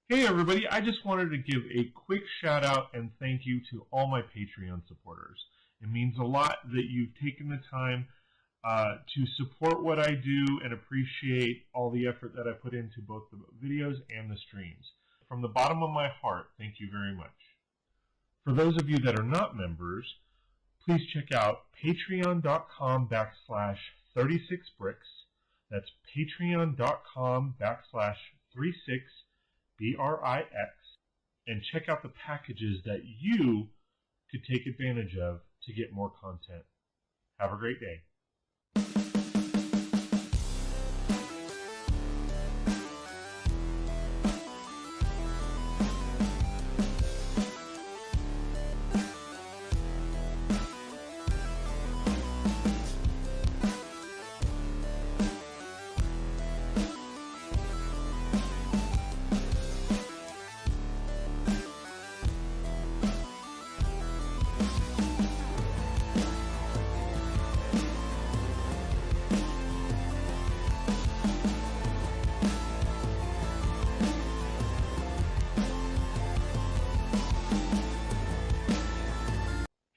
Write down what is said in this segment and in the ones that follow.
Hey everybody, I just wanted to give a quick shout out and thank you to all my Patreon supporters. It means a lot that you've taken the time to support what I do and appreciate all the effort that I put into both the videos and the streams. From the bottom of my heart, thank you very much. For those of you that are not members, please check out patreon.com/36brix. That's patreon.com/36brix, and check out the packages that you could take advantage of to get more content. Have a great day.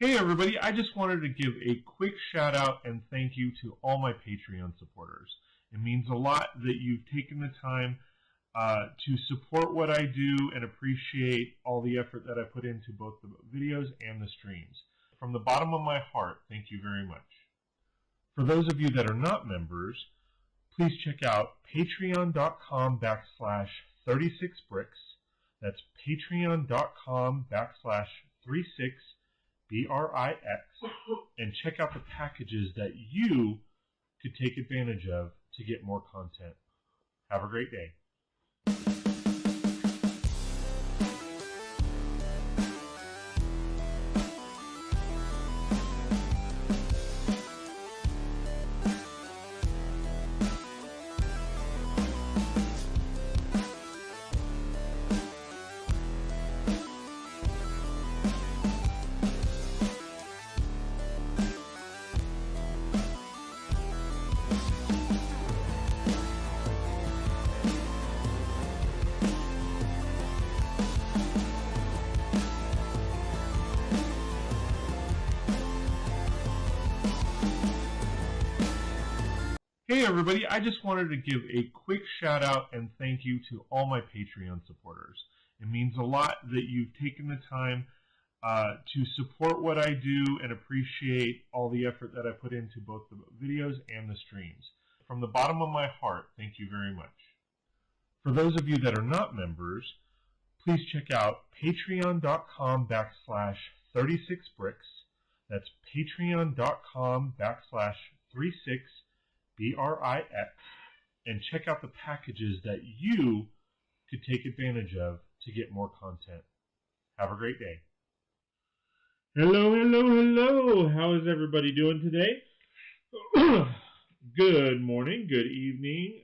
Hey everybody, I just wanted to give a quick shout out and thank you to all my Patreon supporters. It means a lot that you've taken the time to support what I do and appreciate all the effort that I put into both the videos and the streams. From the bottom of my heart, thank you very much. For those of you that are not members, please check out patreon.com/36brix. That's patreon.com/36brix, and check out the packages that you could take advantage of to get more content. Have a great day. Hey everybody, I just wanted to give a quick shout out and thank you to all my Patreon supporters. It means a lot that you've taken the time to support what I do and appreciate all the effort that I put into both the videos and the streams. From the bottom of my heart, thank you very much. For those of you that are not members, please check out patreon.com/36brix. That's patreon.com/36brix, and check out the packages that you could take advantage of to get more content. Have a great day. Hello, hello, hello. How is everybody doing today? Good morning, good evening,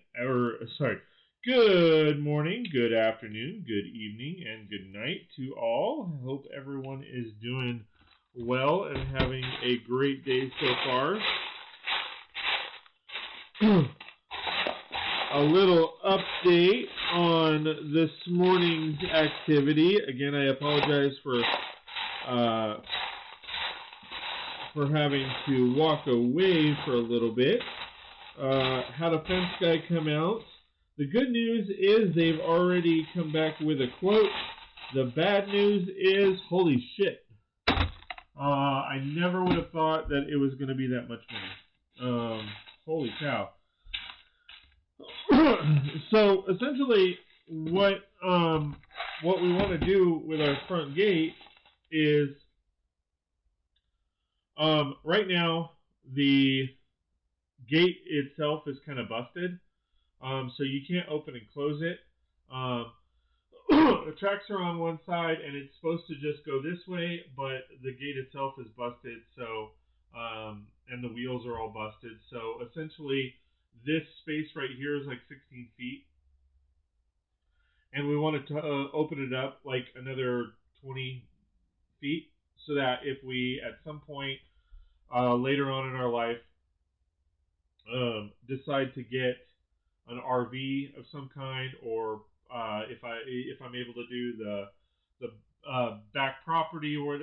good morning, good afternoon, good evening, and good night to all. I hope everyone is doing well and having a great day so far. A little update on this morning's activity. Again, I apologize for having to walk away for a little bit. Had a fence guy come out. The good news is they've already come back with a quote. The bad news is, holy shit. I never would have thought that it was going to be that much money. Holy cow. So essentially what we want to do with our front gate is right now the gate itself is kind of busted, so you can't open and close it. The tracks are on one side, and it's supposed to just go this way, but the gate itself is busted, so and the wheels are all busted. So essentially, this space right here is like 16 feet, and we wanted to open it up like another 20 feet, so that if we at some point later on in our life decide to get an RV of some kind, or if I'm able to do the back property or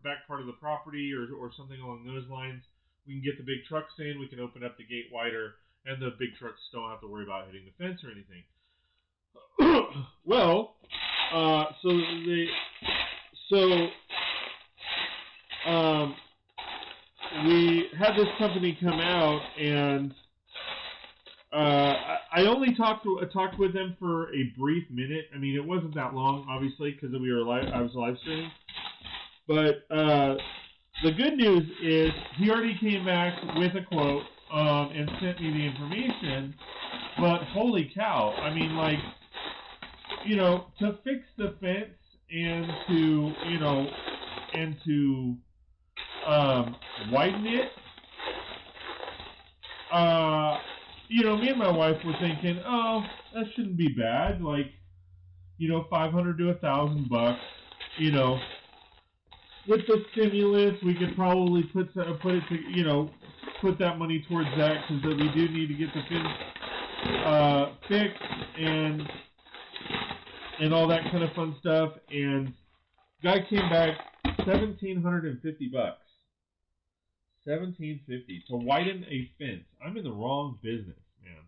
back part of the property or something along those lines, we can get the big trucks in. We can open up the gate wider, and the big trucks don't have to worry about hitting the fence or anything. Well, we had this company come out, and I only talked with them for a brief minute. I mean, it wasn't that long, obviously, because I was live streaming. But the good news is he already came back with a quote and sent me the information. But holy cow! I mean, like, to fix the fence and to widen it. Me and my wife were thinking, oh, that shouldn't be bad. Like, $500 to $1,000. With the stimulus, we could probably put that money towards that, because we do need to get the fence fixed and all that kind of fun stuff. And guy came back $1,750. $1,750 to widen a fence. I'm in the wrong business, man.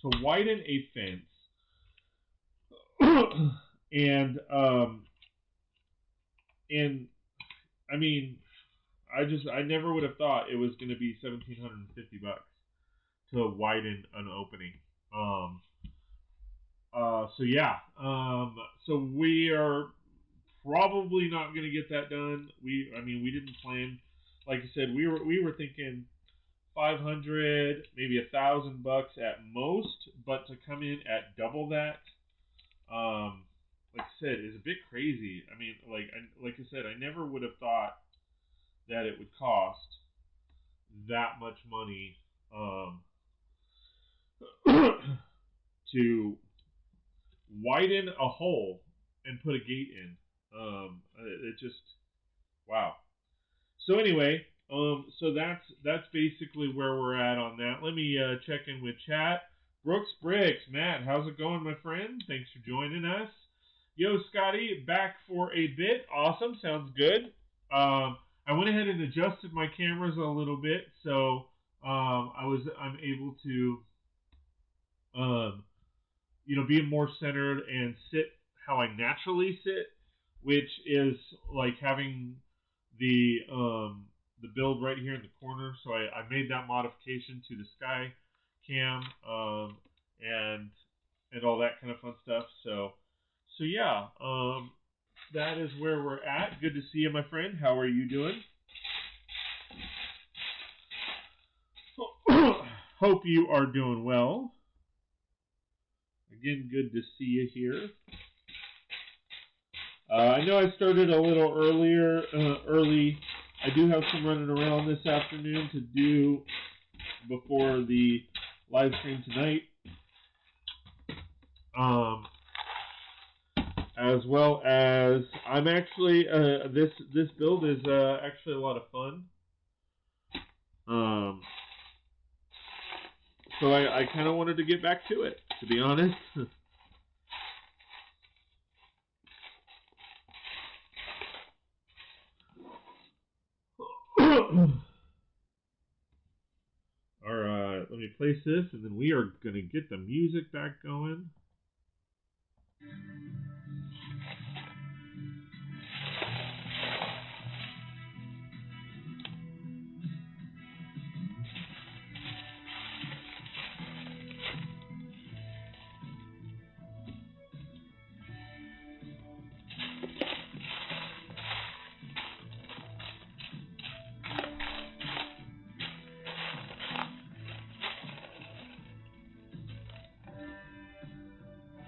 To widen a fence, and I mean, I never would have thought it was going to be $1,750 to widen an opening. So yeah. So we are probably not going to get that done. We didn't plan. Like I said, we were thinking $500, maybe $1,000 at most, but to come in at double that, like I said, is a bit crazy. I mean, like I said, I never would have thought that it would cost that much money to widen a hole and put a gate in. It just, wow. So anyway, so that's basically where we're at on that. Let me check in with chat. Brix, Matt, how's it going, my friend? Thanks for joining us. Yo, Scotty, back for a bit. Awesome, sounds good. I went ahead and adjusted my cameras a little bit, so I'm able to be more centered and sit how I naturally sit, which is like having the build right here in the corner. So I made that modification to the sky cam and all that kind of fun stuff. So yeah, that is where we're at. Good to see you, my friend. How are you doing? Hope you are doing well. Again, good to see you here. I know I started a little early. I do have some running around this afternoon to do before the live stream tonight. As well as I'm actually this build is actually a lot of fun. So I kind of wanted to get back to it, to be honest. Alright, let me place this, and then we are going to get the music back going.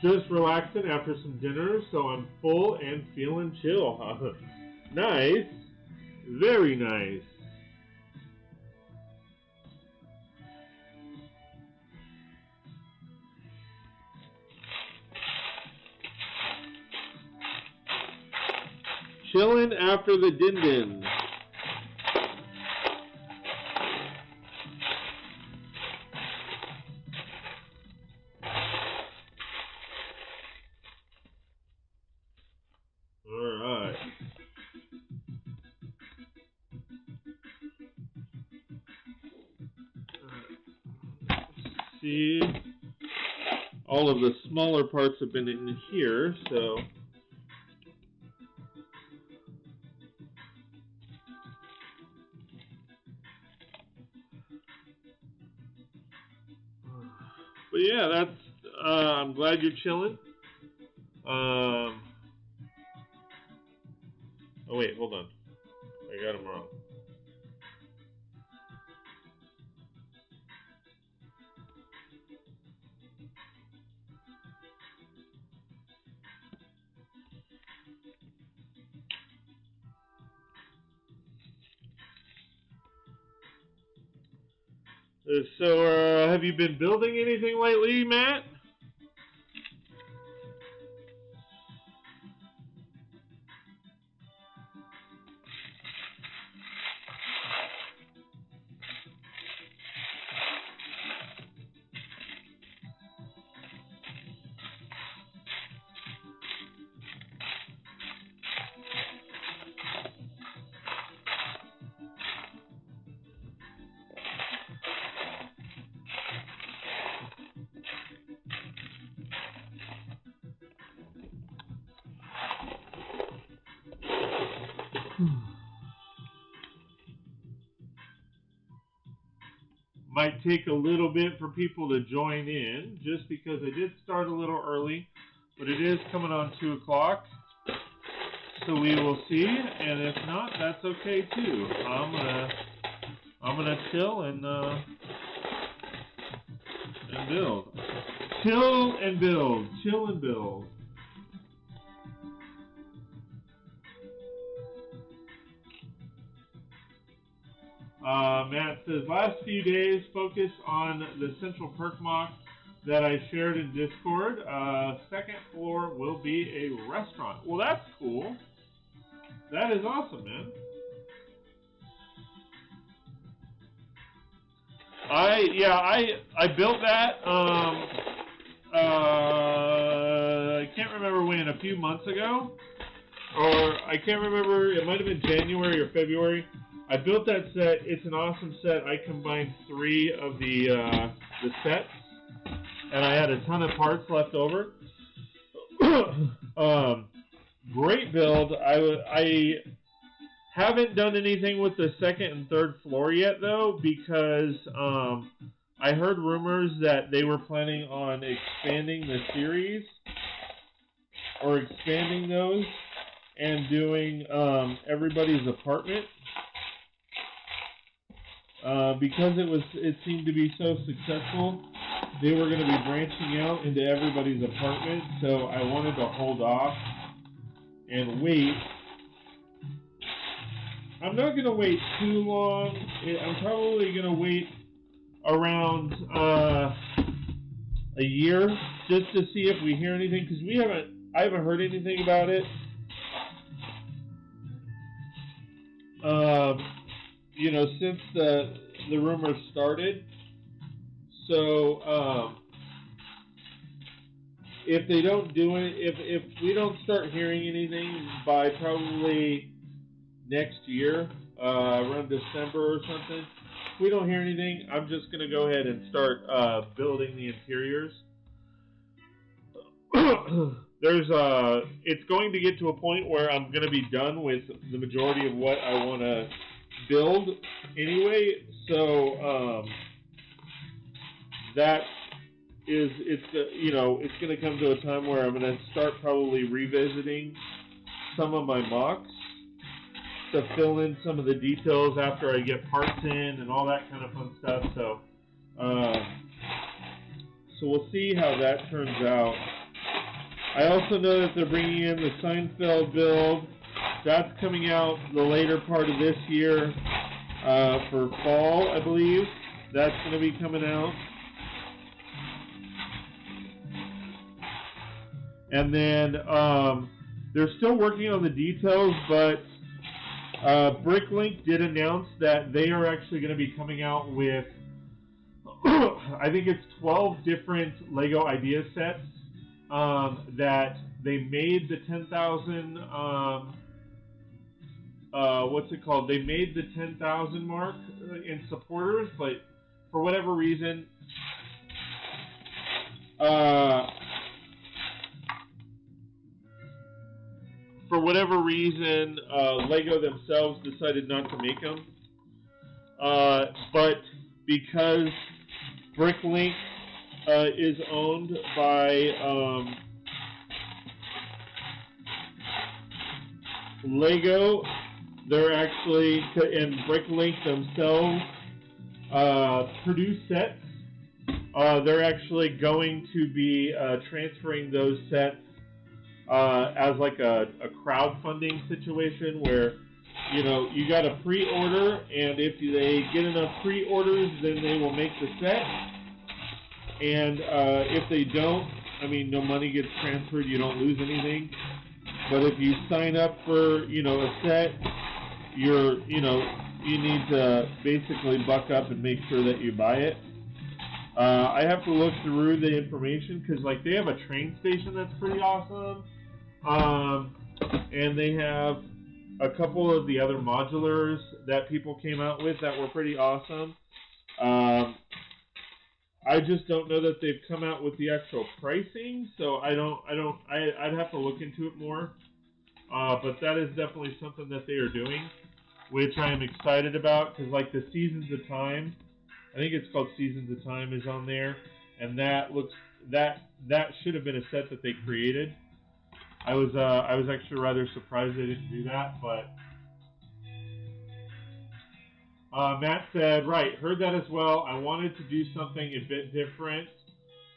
Just relaxing after some dinner, so I'm full and feeling chill. Nice. Very nice. Chilling after the din-din. Alright. See, all of the smaller parts have been in here, so but yeah, that's I'm glad you're chilling. Oh wait, hold on. I got him wrong. So, have you been building anything lately, Matt? Might take a little bit for people to join in, just because I did start a little early, but it is coming on 2 o'clock, so we will see. And if not, that's okay too. I'm gonna chill and build, chill and build, chill and build. Matt says, last few days focus on the central perk mock that I shared in Discord. Second floor will be a restaurant. Well, that's cool. That is awesome, man. I built that. I can't remember when, a few months ago, or I can't remember. It might have been January or February. I built that set. It's an awesome set. I combined 3 of the sets, and I had a ton of parts left over. Great build. I haven't done anything with the 2nd and 3rd floor yet, though, because I heard rumors that they were planning on expanding the series, or expanding those, and doing everybody's apartment. Because it seemed to be so successful, they were going to be branching out into everybody's apartment, so I wanted to hold off and wait. I'm not going to wait too long. I'm probably going to wait around a year just to see if we hear anything, because I haven't heard anything about it. Since the rumors started. So, if they don't do it, if we don't start hearing anything by probably next year, around December or something, if we don't hear anything, I'm just going to go ahead and start building the interiors. It's going to get to a point where I'm going to be done with the majority of what I want to build anyway, so that is, it's going to come to a time where I'm going to start probably revisiting some of my mocks to fill in some of the details after I get parts in and all that kind of fun stuff. So we'll see how that turns out. I also know that they're bringing in the Seinfeld build. That's coming out the later part of this year for fall, I believe. That's going to be coming out. And then they're still working on the details, but Bricklink did announce that they are actually going to be coming out with, I think it's 12 different LEGO idea sets that they made the 10,000, what's it called? They made the 10,000 mark in supporters, but for whatever reason, LEGO themselves decided not to make them. But because Bricklink is owned by LEGO, they're actually, and Bricklink themselves produce sets. They're actually going to be transferring those sets as like a crowdfunding situation where, you know, you got to pre-order, and if they get enough pre-orders, then they will make the set. And if they don't, I mean, no money gets transferred, you don't lose anything. But if you sign up for, you know, a set, you need to basically buck up and make sure that you buy it. I have to look through the information because, like, they have a train station that's pretty awesome. And they have a couple of the other modulars that people came out with that were pretty awesome. I just don't know that they've come out with the actual pricing, so I'd have to look into it more. But that is definitely something that they are doing, which I am excited about, because like the Seasons of Time, I think it's called Seasons of Time, is on there, and that should have been a set that they created. I was actually rather surprised they didn't do that, but Matt said, right, heard that as well. I wanted to do something a bit different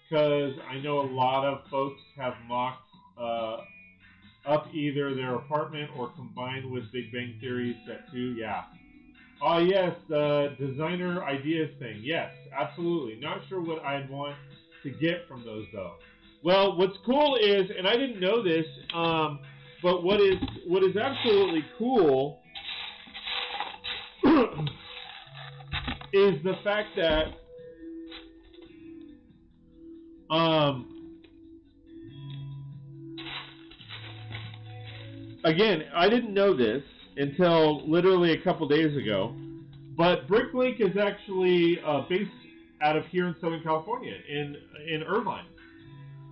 because I know a lot of folks have mocked up either their apartment or combined with Big Bang Theory set 2. Yeah. Oh, yes, the designer ideas thing. Yes, absolutely. Not sure what I'd want to get from those, though. Well, what's cool is, and I didn't know this, but what is absolutely cool is the fact that again, I didn't know this until literally a couple days ago, but Bricklink is actually based out of here in Southern California, in Irvine.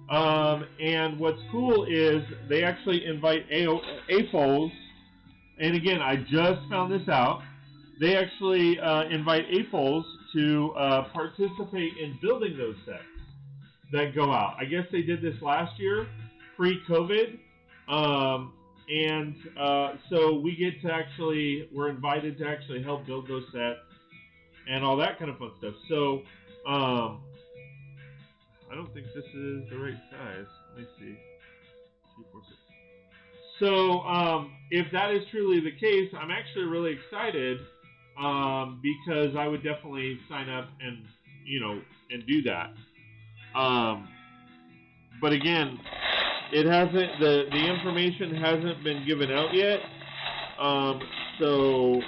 And what's cool is they actually invite AFOs, and again, I just found this out. They actually invite AFOs to participate in building those sets that go out. I guess they did this last year, pre-COVID, and so we're invited to actually help build those sets and all that kind of fun stuff. So, I don't think this is the right size. Let me see. 246. So, if that is truly the case, I'm actually really excited because I would definitely sign up and do that. But again, it hasn't. The information hasn't been given out yet. So.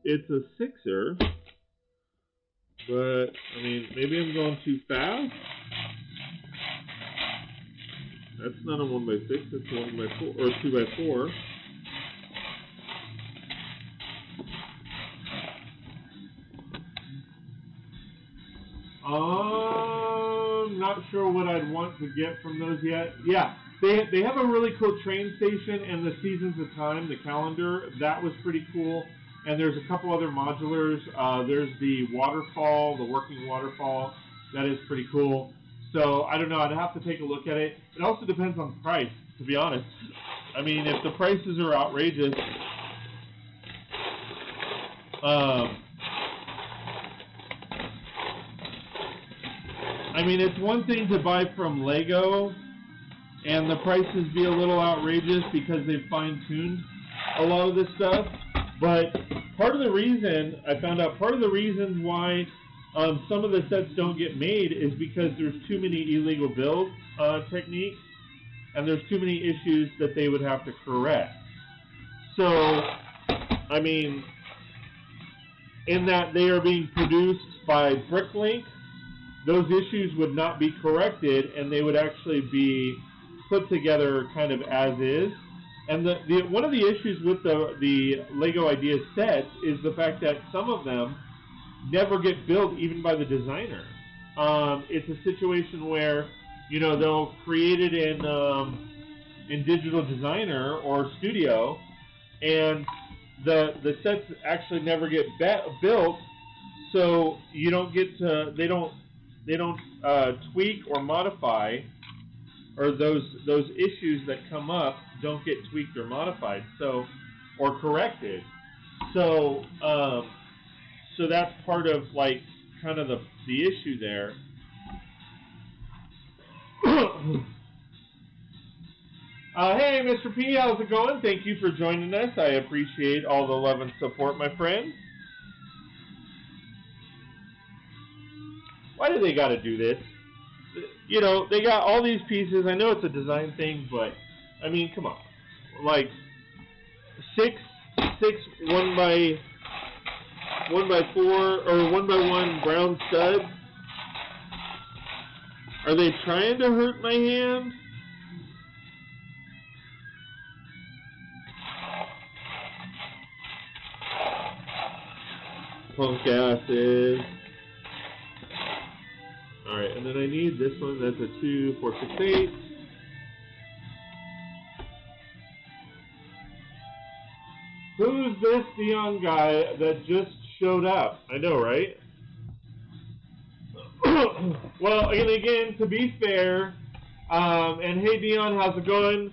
It's a 6er, but I mean, maybe I'm going too fast. That's not a 1x6, that's a 1x4 or 2x4. Not sure what I'd want to get from those yet. Yeah, They have a really cool train station, and the Seasons of Time, the calendar, that was pretty cool. And there's a couple other modulars. There's the waterfall, the working waterfall. That is pretty cool. So, I don't know. I'd have to take a look at it. It also depends on price, to be honest. I mean, if the prices are outrageous, I mean, it's one thing to buy from Lego and the prices be a little outrageous because they've fine-tuned a lot of this stuff. But part of the reason, I found out part of the reason why some of the sets don't get made is because there's too many illegal build techniques, and there's too many issues that they would have to correct. So, I mean, in that they are being produced by Bricklink, those issues would not be corrected, and they would actually be put together kind of as is. And one of the issues with the Lego Ideas sets is the fact that some of them never get built even by the designer. It's a situation where, you know, they'll create it in Digital Designer or Studio, and the sets actually never get built, so you don't get to, they don't tweak or modify, or those issues that come up don't get tweaked or modified, so, or corrected. So so that's part of, like, kind of the issue there. Hey, Mr. P, how's it going? Thank you for joining us. I appreciate all the love and support, my friend. Why do they got to do this? You know, they got all these pieces. I know it's a design thing, but, I mean, come on. Like, six 1 by 4 or 1 by 1 brown studs. Are they trying to hurt my hand? Punk acid. Alright, and then I need this one. That's a 2, 4, 6, 8. Who's this Dion guy that just showed up? I know, right? Well, and again, to be fair, and hey Dion, how's it going?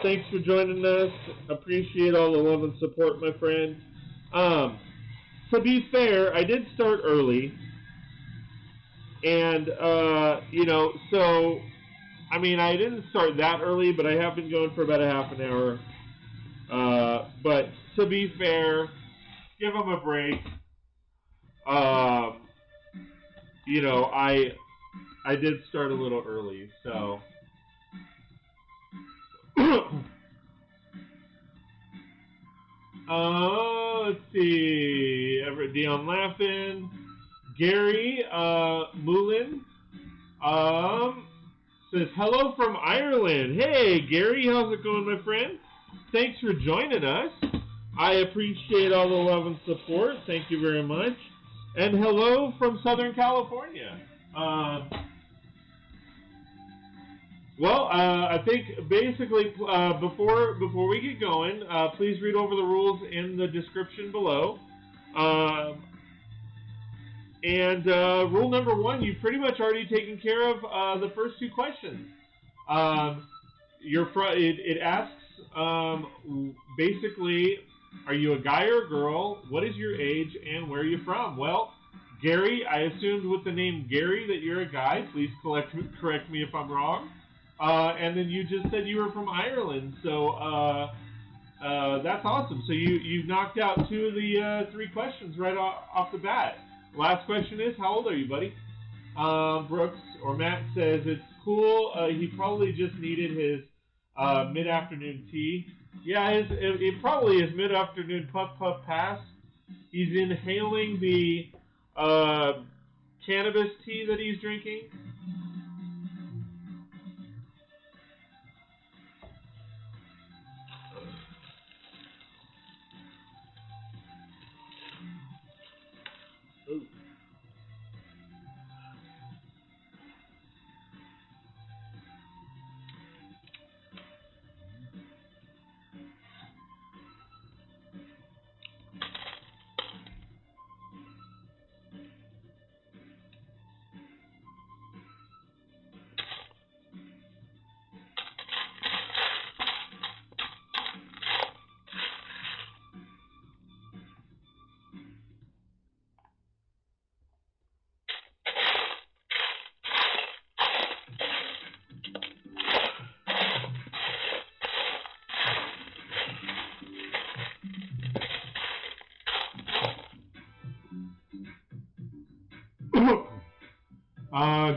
Thanks for joining us. Appreciate all the love and support, my friend. To be fair, I did start early, and you know, so I mean, I didn't start that early, but I have been going for about a half an hour. But to be fair, give them a break. You know, I did start a little early, so. Let's see. Everett Dion laughing. Gary Moulin says hello from Ireland. Hey Gary, how's it going, my friend? Thanks for joining us. I appreciate all the love and support. Thank you very much. And hello from Southern California. Well, I think basically before we get going, please read over the rules in the description below. And rule number 1, you've pretty much already taken care of the first 2 questions. It asks basically, are you a guy or a girl? What is your age and where are you from? Well, Gary, I assumed with the name Gary that you're a guy. Please correct me if I'm wrong. And then you just said you were from Ireland, so that's awesome. So you've knocked out 2 of the 3 questions right off the bat. Last question is, how old are you, buddy? Brooks or Matt says it's cool. He probably just needed his mid-afternoon tea. Yeah, it probably is mid-afternoon puff pass. He's inhaling the cannabis tea that he's drinking.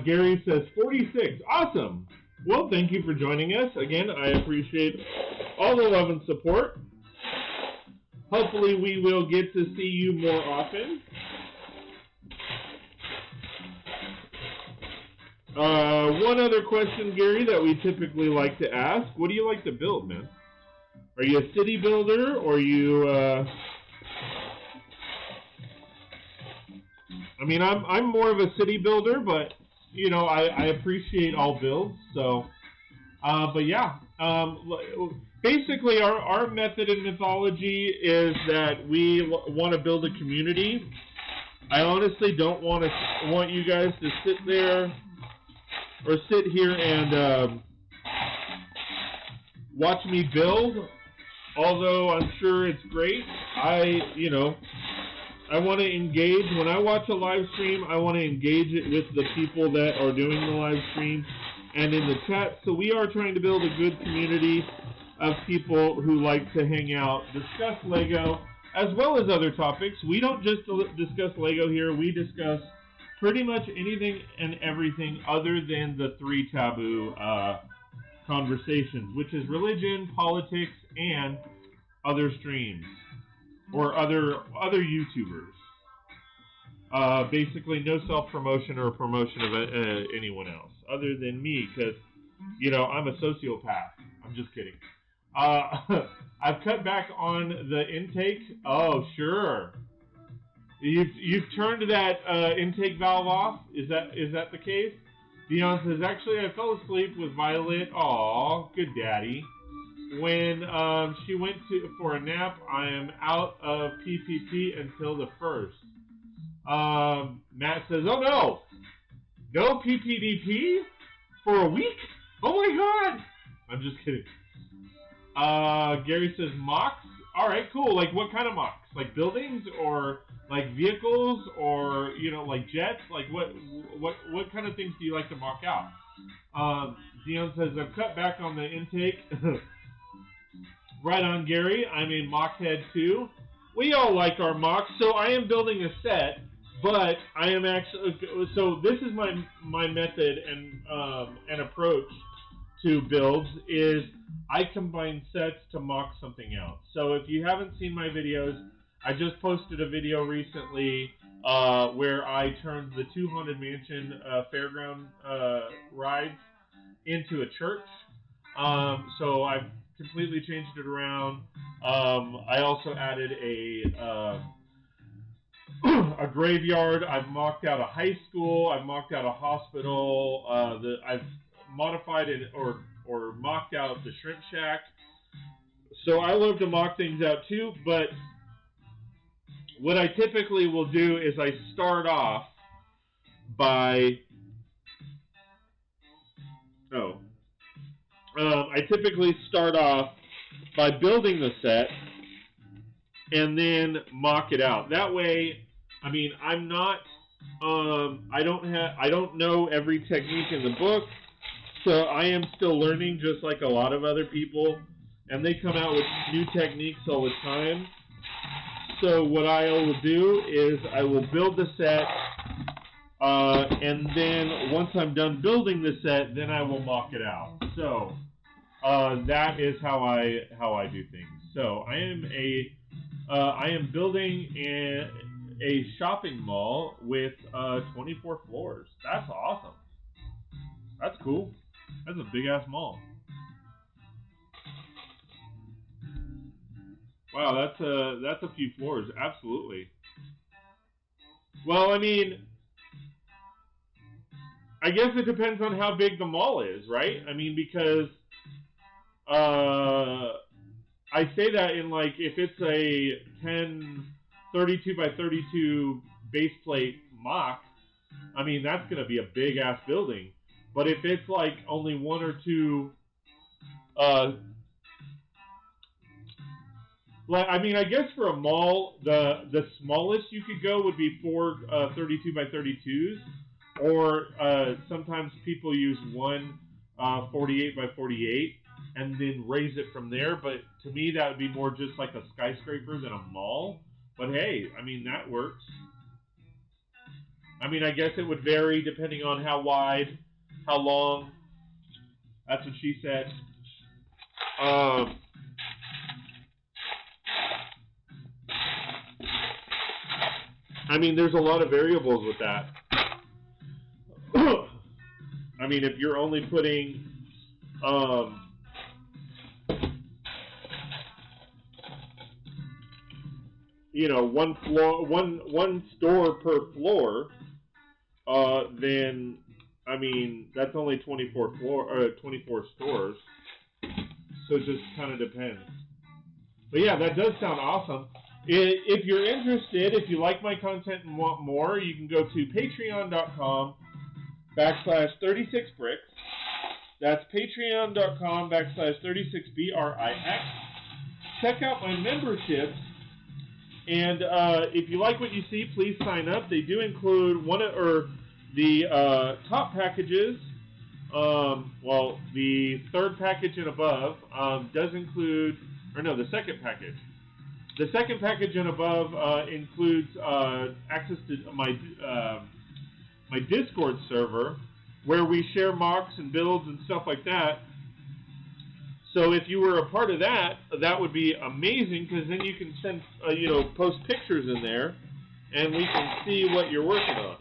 Gary says 46. Awesome. Well, thank you for joining us. Again, I appreciate all the love and support. Hopefully we will get to see you more often. One other question, Gary, that we typically like to ask. What do you like to build, man? Are you a city builder, or are you... I mean, I'm more of a city builder, but, you know, I appreciate all builds, so... but yeah, basically our method in mythology is that we want to build a community. I honestly don't want you guys to sit there or sit here and watch me build, although I'm sure it's great. I want to engage. When I watch a live stream, I want to engage it with the people that are doing the live stream and in the chat. So we are trying to build a good community of people who like to hang out, discuss Lego, as well as other topics. We don't just discuss Lego here. We discuss pretty much anything and everything other than the 3 taboo conversations, which is religion, politics, and other streams or other YouTubers. Basically, no self-promotion or promotion of anyone else other than me, because, you know, I'm a sociopath. I'm just kidding. I've cut back on the intake. Oh, sure. You've turned that intake valve off. Is that the case? Dion says, actually, I fell asleep with Violet. Aw, good daddy. When she went for a nap, I am out of PPP until the 1st. Matt says, oh no! No PPDP? For a week? Oh my god! I'm just kidding. Gary says, mocks? Alright, cool. Like, what kind of mocks? Like buildings, or like vehicles, or, you know, like jets? Like, what kind of things do you like to mock out? Dion says, I've cut back on the intake. Right on, Gary. I'm a mock head too. We all like our mocks, so I am building a set, but I am actually... So this is my method and approach to builds, is I combine sets to mock something else. So if you haven't seen my videos, I just posted a video recently where I turned the 2 Haunted Mansion fairground rides into a church. So I've completely changed it around. I also added a graveyard. I've mocked out a high school. I've mocked out a hospital. I've modified it or mocked out the shrimp shack. So I love to mock things out too, but what I typically will do is I start off by... I typically start off by building the set and then mock it out. That way, I mean, I'm not, I don't know every technique in the book, so I am still learning just like a lot of other people, and they come out with new techniques all the time. So what I will do is I will build the set, and then once I'm done building the set, then I will mock it out. So that is how I do things. So I am building a shopping mall with 24 floors. That's awesome. That's cool. That's a big ass mall. Wow, that's a few floors. Absolutely. Well, I mean, I guess it depends on how big the mall is, right? I mean, because I say that in, like, if it's a 32 by 32 base plate mock, I mean, that's going to be a big ass building. But if it's like only 1 or 2, like, I mean, I guess for a mall, the smallest you could go would be 4 32 by 32s, or sometimes people use one 48 by 48 and then raise it from there. But to me, that would be more just like a skyscraper than a mall. But hey, I mean, that works. I mean, I guess it would vary depending on how wide, how long. That's what she said. I mean, there's a lot of variables with that. I mean, if you're only putting, you know, one store per floor, then I mean that's only 24 stores. So it just kind of depends. But yeah, that does sound awesome. If you're interested, if you like my content and want more, you can go to patreon.com/36brix. That's patreon.com/36brix. Check out my memberships. And if you like what you see, please sign up. They do include the top packages. Well, the third package and above does include, or no, the second package. The second package and above includes access to my Discord server, where we share mocks and builds and stuff like that. So if you were a part of that, that would be amazing, because then you can send, post pictures in there, and we can see what you're working on.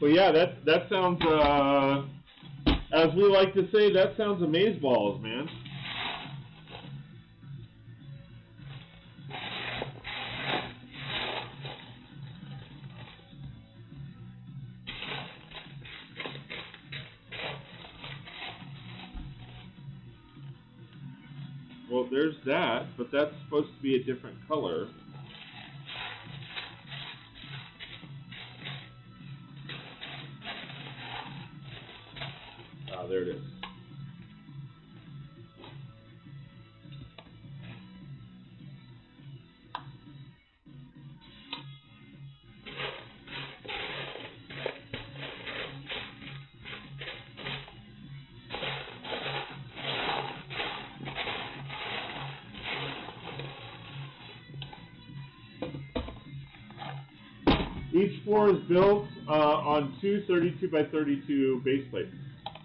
But yeah, that sounds, as we like to say, that sounds amazeballs, man. Well, there's that, but that's supposed to be a different color. There it is. Each floor is built on two 32 by 32 base plates.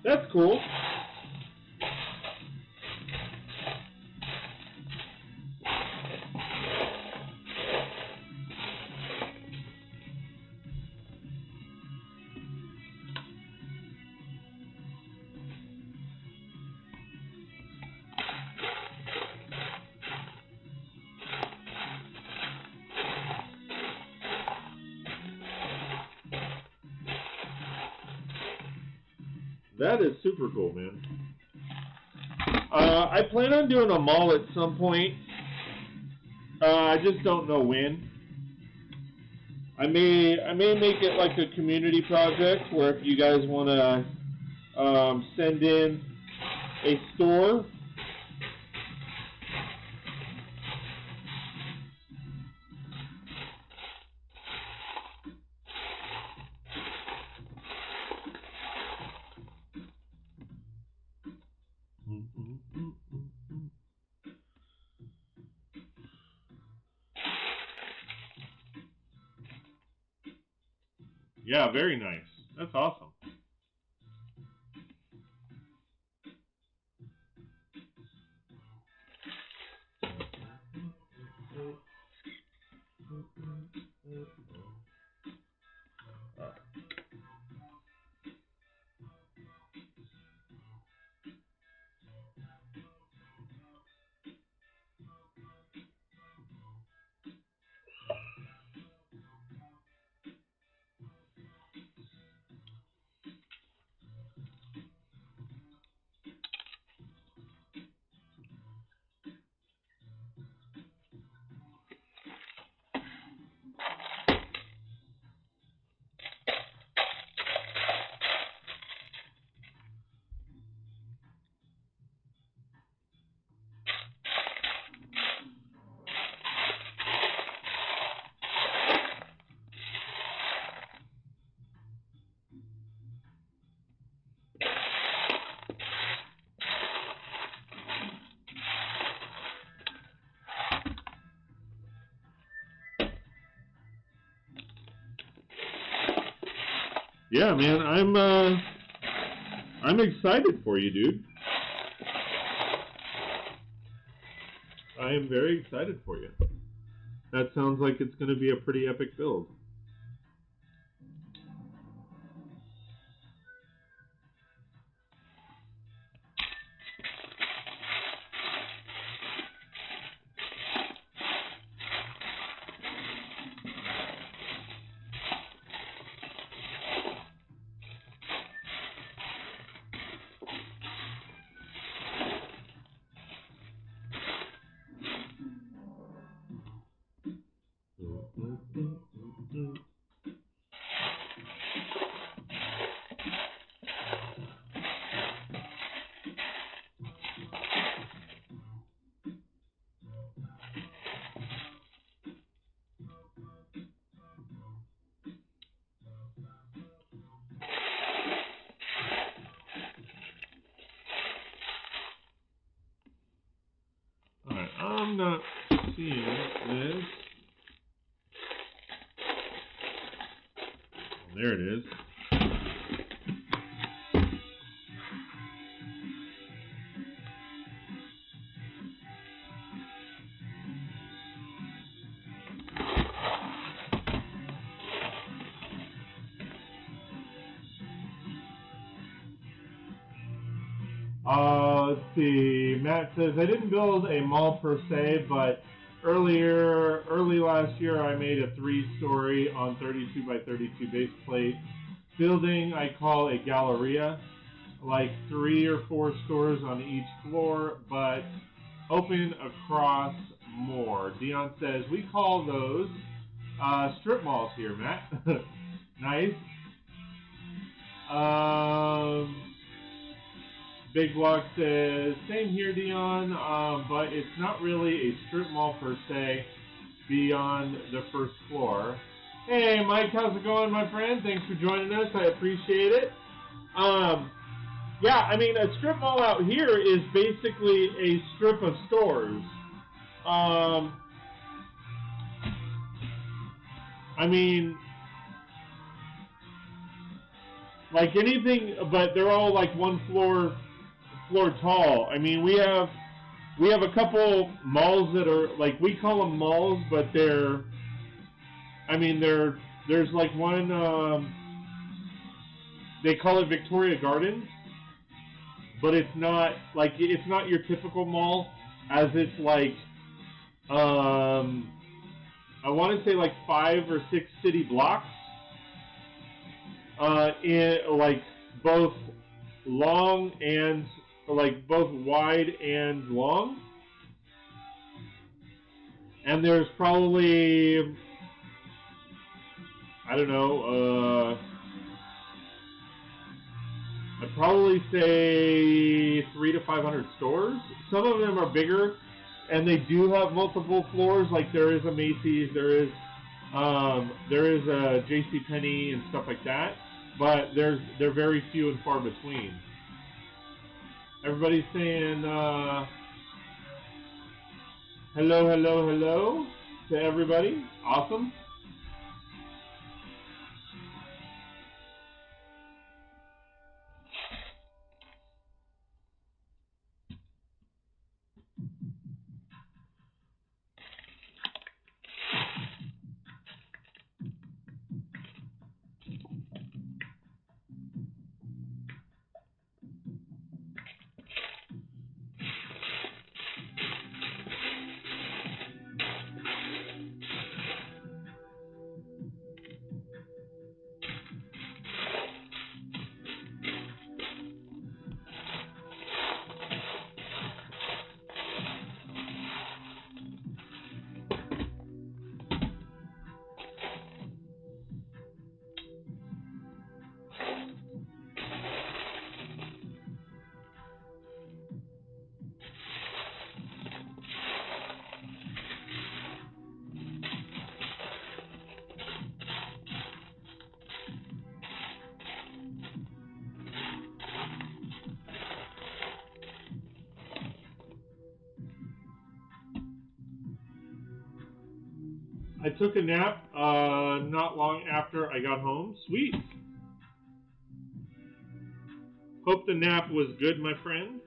That's cool. That is super cool, man. I plan on doing a mall at some point. I just don't know when. I may make it like a community project where if you guys want to send in a store. Yeah, very nice. That's awesome. Yeah, man, I'm excited for you, dude. I am very excited for you. That sounds like it's going to be a pretty epic build. Alright, I'm not seeing this. There it is. Let's see. Matt says, I didn't build a mall per se, but early last year I made a 3-story on 32 by 32 base plate building I call a galleria, like 3 or 4 stores on each floor, but open across more. Dion says, we call those strip malls here, Matt. Nice. Big Block says, same here, Dion, but it's not really a strip mall per se beyond the first floor. Hey, Mike, how's it going, my friend? Thanks for joining us. I appreciate it. Yeah, I mean, a strip mall out here is basically a strip of stores. I mean, like anything, but they're all like one floor tall. I mean, we have a couple malls that are like, we call them malls, but they're, I mean, there's like one, they call it Victoria Gardens, but it's not like, it's not your typical mall, as it's like, I want to say like 5 or 6 city blocks, in like both long and like both wide and long, and there's probably, I don't know, I'd probably say 300 to 500 stores. Some of them are bigger, and they do have multiple floors. Like there is a Macy's, there is a JCPenney and stuff like that, but they're very few and far between. Everybody's saying hello to everybody. Awesome. I took a nap not long after I got home. Sweet. Hope the nap was good, my friend.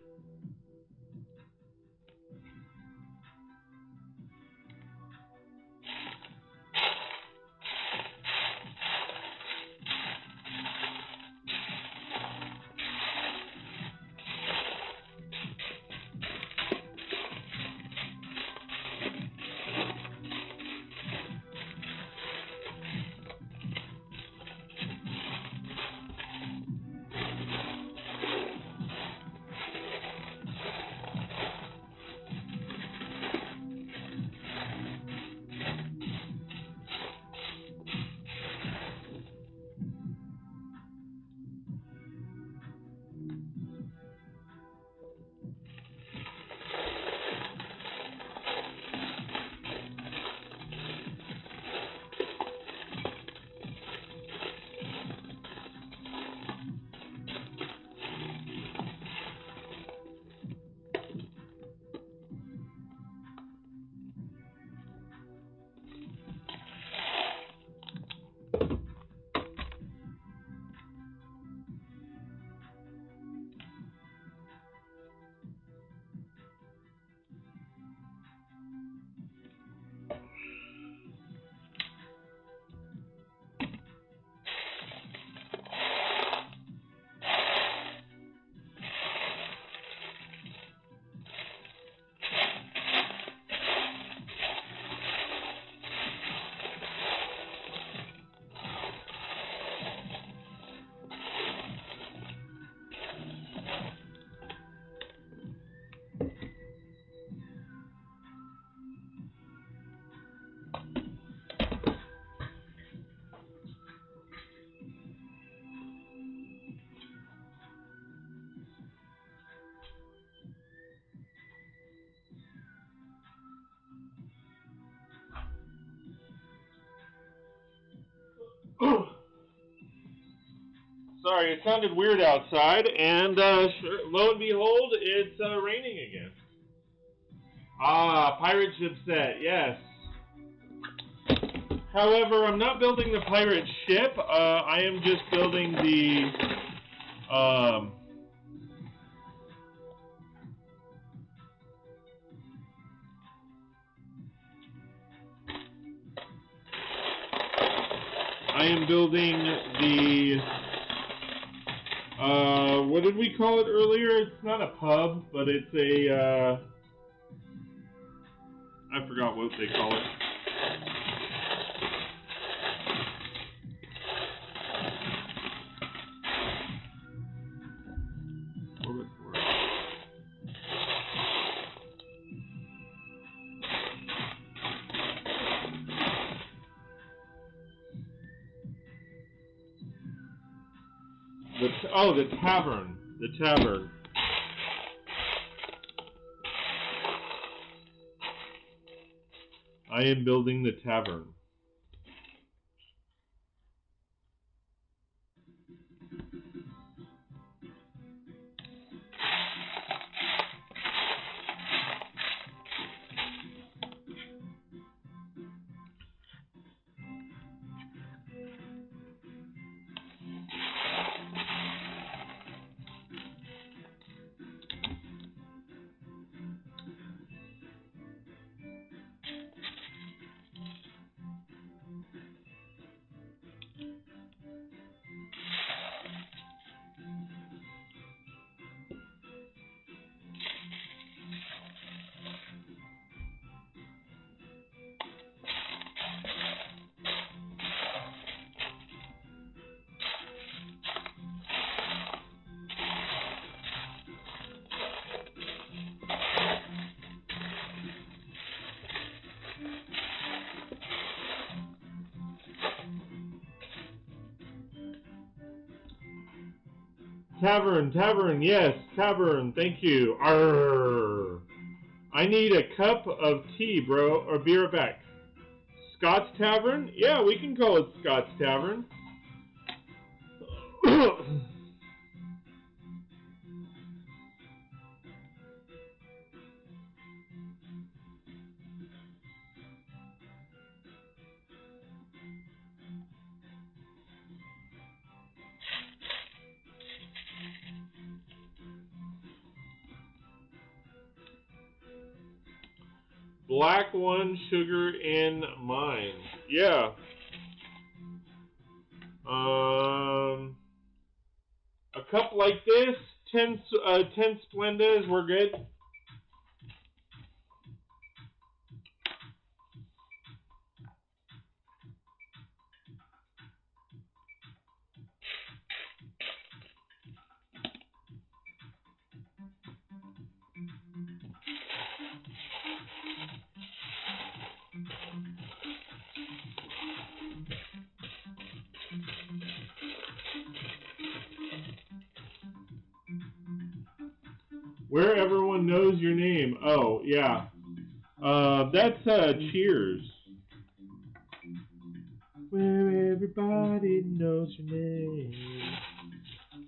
Sorry, it sounded weird outside, and lo and behold, it's raining again. Ah, pirate ship set, yes. However, I'm not building the pirate ship. I am just building the what did we call it earlier? It's not a pub, but it's a, I forgot what they call it. The tavern. The tavern. I am building the tavern. Tavern, yes, tavern, thank you. Arrgh. I need a cup of tea, bro, or be right back. Scott's Tavern? Yeah, we can call it Scott's Tavern. Black one, sugar in mine. Yeah. A cup like this, 10 Splendas, we're good. Where everyone knows your name. Oh, yeah. That's Cheers. Where everybody knows your name.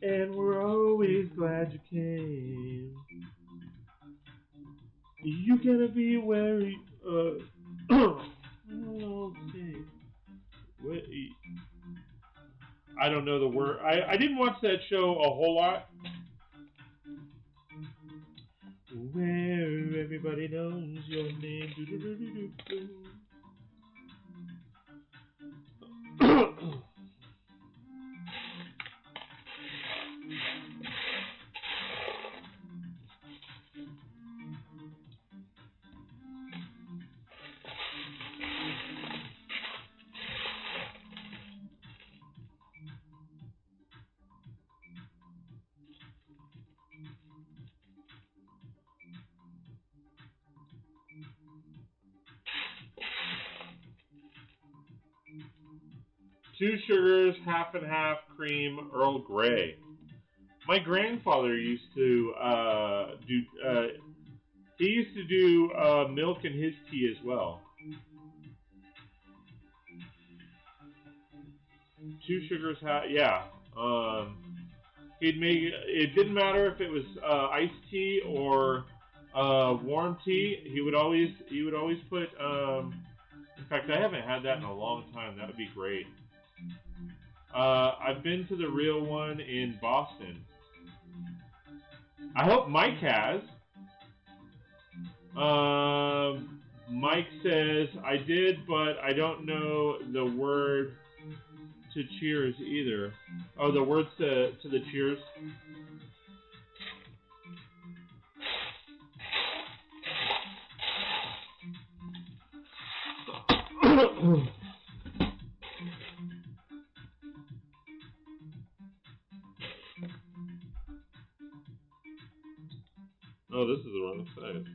And we're always glad you came. You gotta be wary. I don't know the word. I didn't watch that show a whole lot. Where everybody knows your name. Two sugars, half and half, cream, Earl Grey. My grandfather used to do. He used to do milk in his tea as well. Two sugars, yeah. He'd make it. Didn't matter if it was iced tea or warm tea. He would always put. In fact, I haven't had that in a long time. That would be great. I've been to the real one in Boston. I hope Mike has. Mike says, I did, but I don't know the word to cheers either. Oh, the words to the cheers? Oh, this is the wrong side.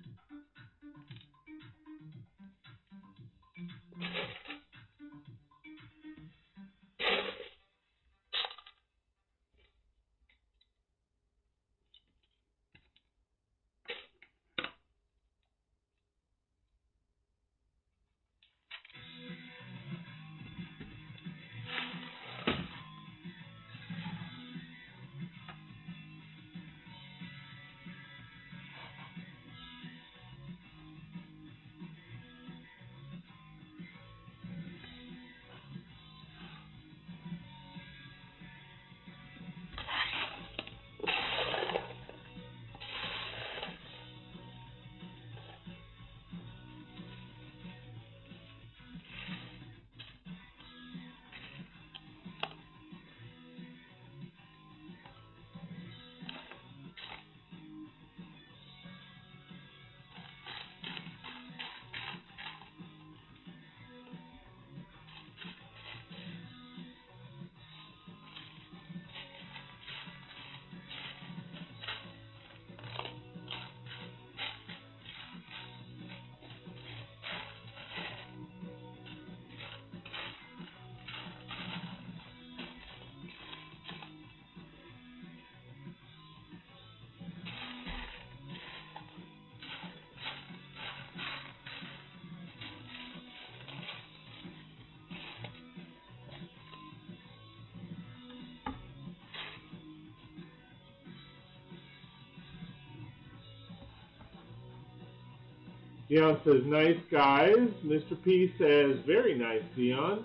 Dion says, nice guys. Mr. P says, very nice, Dion.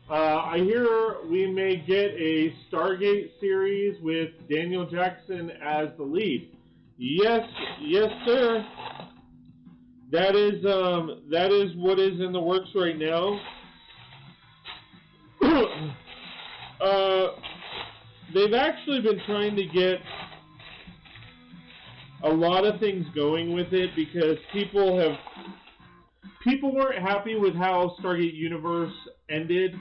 I hear we may get a Stargate series with Daniel Jackson as the lead. Yes, yes, sir. that is what is in the works right now. They've actually been trying to get a lot of things going with it because people weren't happy with how Stargate Universe ended.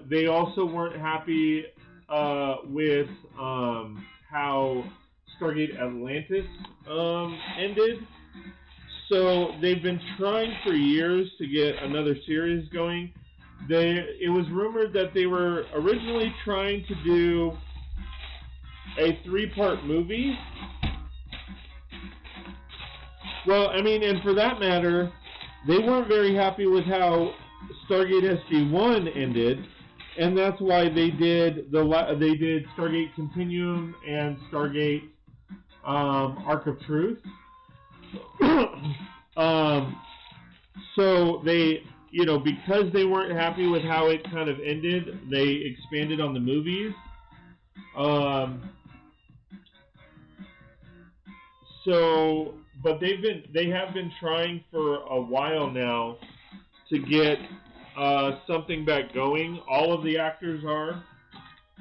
They also weren't happy with how Stargate Atlantis ended. So they've been trying for years to get another series going. It was rumored that they were originally trying to do a 3-part movie. Well, I mean, and for that matter, they weren't very happy with how Stargate SG-1 ended, and that's why they did Stargate Continuum and Stargate Ark of Truth. So they, because they weren't happy with how it kind of ended, they expanded on the movies. But they have been trying for a while now to get something back going. All of the actors are.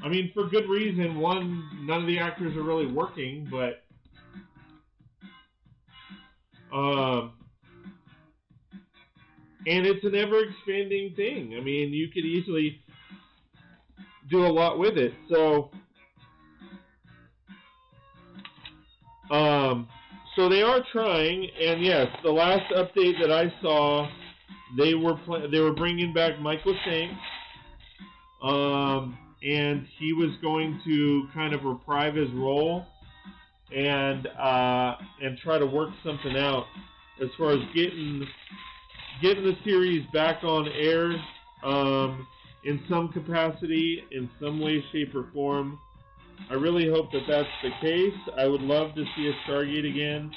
I mean, for good reason. One, none of the actors are really working, but and it's an ever-expanding thing. I mean, you could easily do a lot with it. So, so they are trying, and yes, the last update that I saw, they were bringing back Michael Shanks, and he was going to kind of reprise his role and try to work something out as far as getting the series back on air in some capacity, in some way, shape, or form. I really hope that that's the case. I would love to see a Stargate again.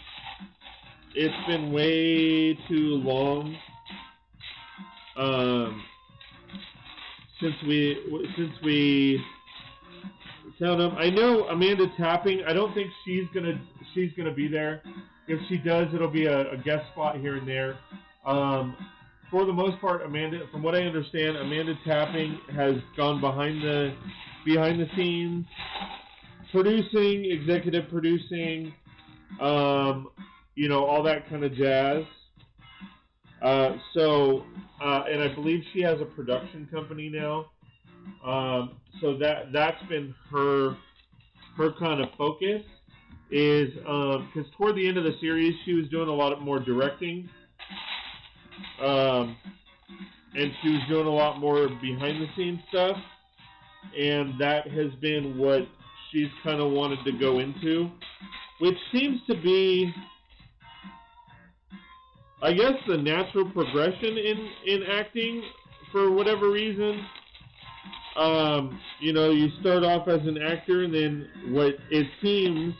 It's been way too long since we found them. I know Amanda Tapping. I don't think she's gonna be there. If she does, it'll be a guest spot here and there. For the most part, Amanda, from what I understand, Amanda Tapping has gone behind the scenes, producing, executive producing, all that kind of jazz. And I believe she has a production company now. So that's been her kind of focus, is because toward the end of the series she was doing a lot more directing. And she was doing a lot more behind-the-scenes stuff, and that has been what she's kind of wanted to go into, which seems to be, I guess, the natural progression in acting for whatever reason. You start off as an actor, and then what it seems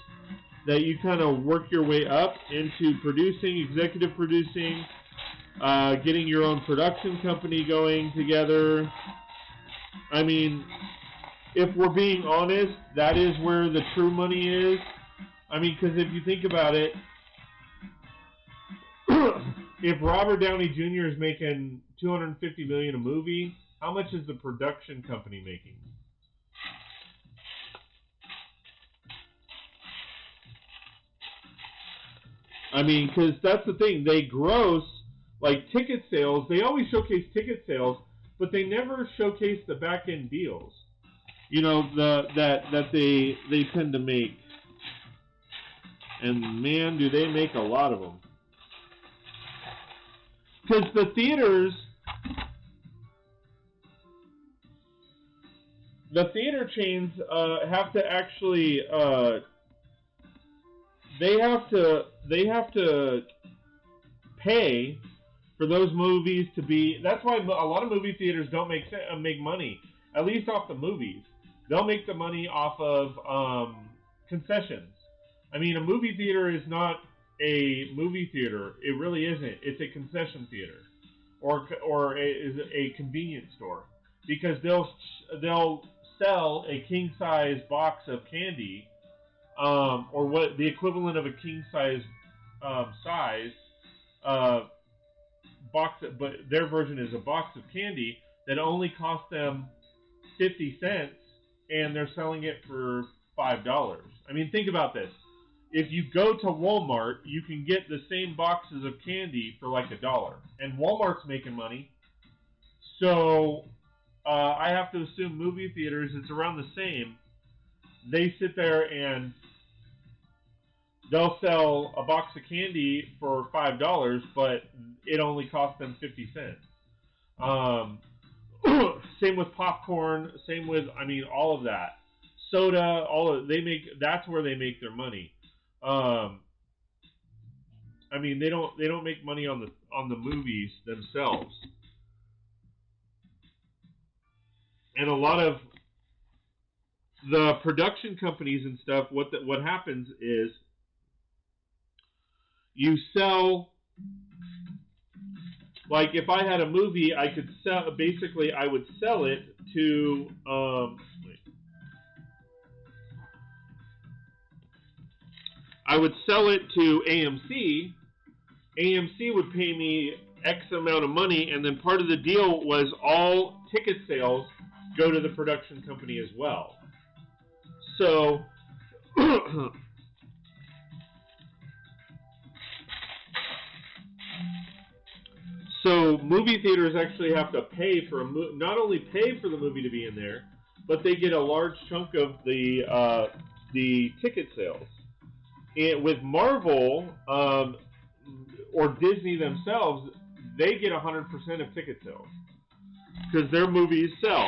that you kind of work your way up into producing, executive producing, getting your own production company going together. I mean, if we're being honest, that is where the true money is. I mean, because if you think about it, if Robert Downey Jr. is making $250 million a movie, how much is the production company making? I mean, because that's the thing. They gross, like ticket sales. They always showcase ticket sales, but they never showcase the back-end deals. That they tend to make. And man, do they make a lot of them. Because the theater chains have to actually they have to pay for those movies to be. That's why a lot of movie theaters don't make money, at least off the movies. They'll make the money off of concessions. I mean, a movie theater is not a movie theater. It really isn't. It's a concession theater, or a convenience store, because they'll sell a king size box of candy, or what the equivalent of a king size size box, but their version is a box of candy that only cost them 50 cents, and they're selling it for $5. I mean, think about this. If you go to Walmart, you can get the same boxes of candy for like $1, and Walmart's making money. So I have to assume movie theaters, it's around the same. They sit there and they'll sell a box of candy for $5, but it only costs them 50 cents. Same with popcorn. Same with, I mean, all of that. Soda. That's where they make their money. I mean, they don't make money on the movies themselves. And a lot of the production companies and stuff, what happens is you sell, like if I had a movie, I would sell it to, I would sell it to AMC. AMC would pay me X amount of money, and then part of the deal was all ticket sales go to the production company as well. So, so movie theaters actually have to pay for not only pay for the movie to be in there, but they get a large chunk of the ticket sales. And with Marvel or Disney themselves, they get 100% of ticket sales because their movies sell,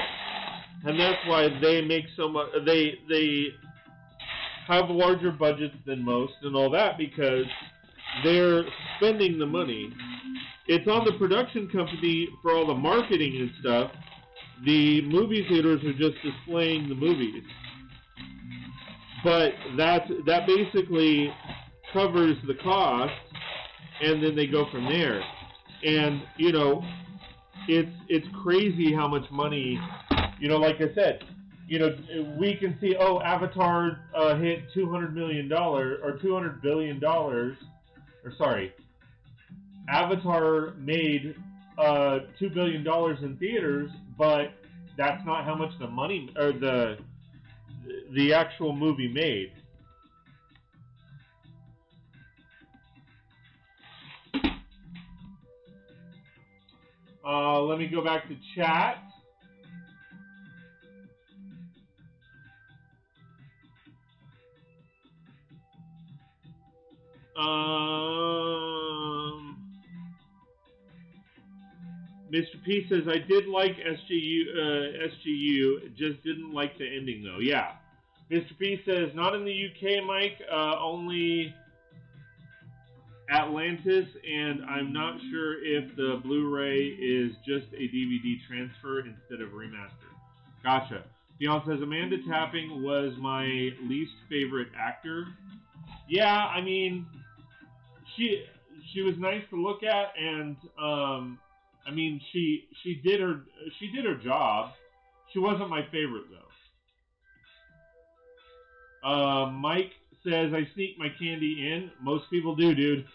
and that's why they make so much. They have larger budgets than most and all that because they're spending the money. It's on the production company for all the marketing and stuff. The movie theaters are just displaying the movies. But that basically covers the cost, and then they go from there. And, you know, it's crazy how much money, you know, like I said, you know, we can see, oh, Avatar hit $200 million, or $200 billion, or sorry, Avatar made $2 billion in theaters, but that's not how much the money, or the actual movie made. Let me go back to chat. Mr. P says, I did like SGU, just didn't like the ending though. Yeah. Mr. P says, not in the UK, Mike, only Atlantis, and I'm not sure if the Blu-ray is just a DVD transfer instead of remaster. Gotcha. Dion says, Amanda Tapping was my least favorite actor. Yeah, I mean, she was nice to look at, and I mean, she did her job. She wasn't my favorite though. Mike says, I sneak my candy in. Most people do, dude.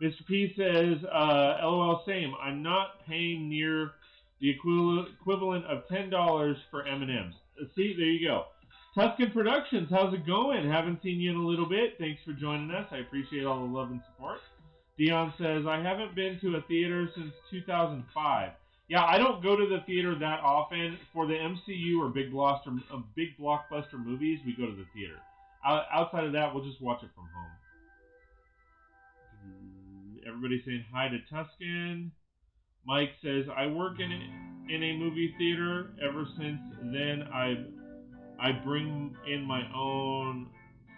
Mr. P says, LOL, same. I'm not paying near the equivalent of $10 for M&Ms. See, there you go. Tuscan Productions, how's it going? Haven't seen you in a little bit. Thanks for joining us. I appreciate all the love and support. Dion says, I haven't been to a theater since 2005. Yeah, I don't go to the theater that often. For the MCU or big blockbuster movies, we go to the theater. Outside of that, we'll just watch it from home. Everybody's saying hi to Tuscan. Mike says, I work in a movie theater. Ever since then, I bring in my own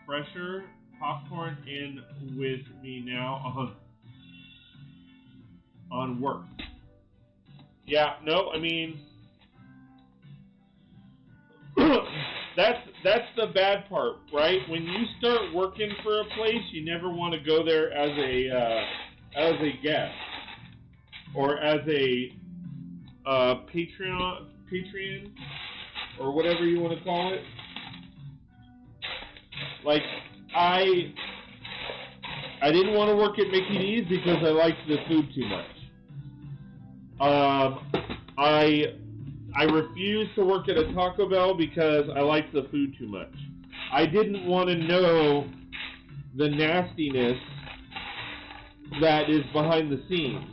fresher popcorn in with me now on work. Yeah, no, I mean, that's the bad part, right? When you start working for a place, you never want to go there as a guest or as a Patreon or whatever you want to call it. Like I I didn't want to work at Mickey D's because I liked the food too much. I refused to work at a Taco Bell because I liked the food too much. I didn't want to know the nastiness that is behind the scenes.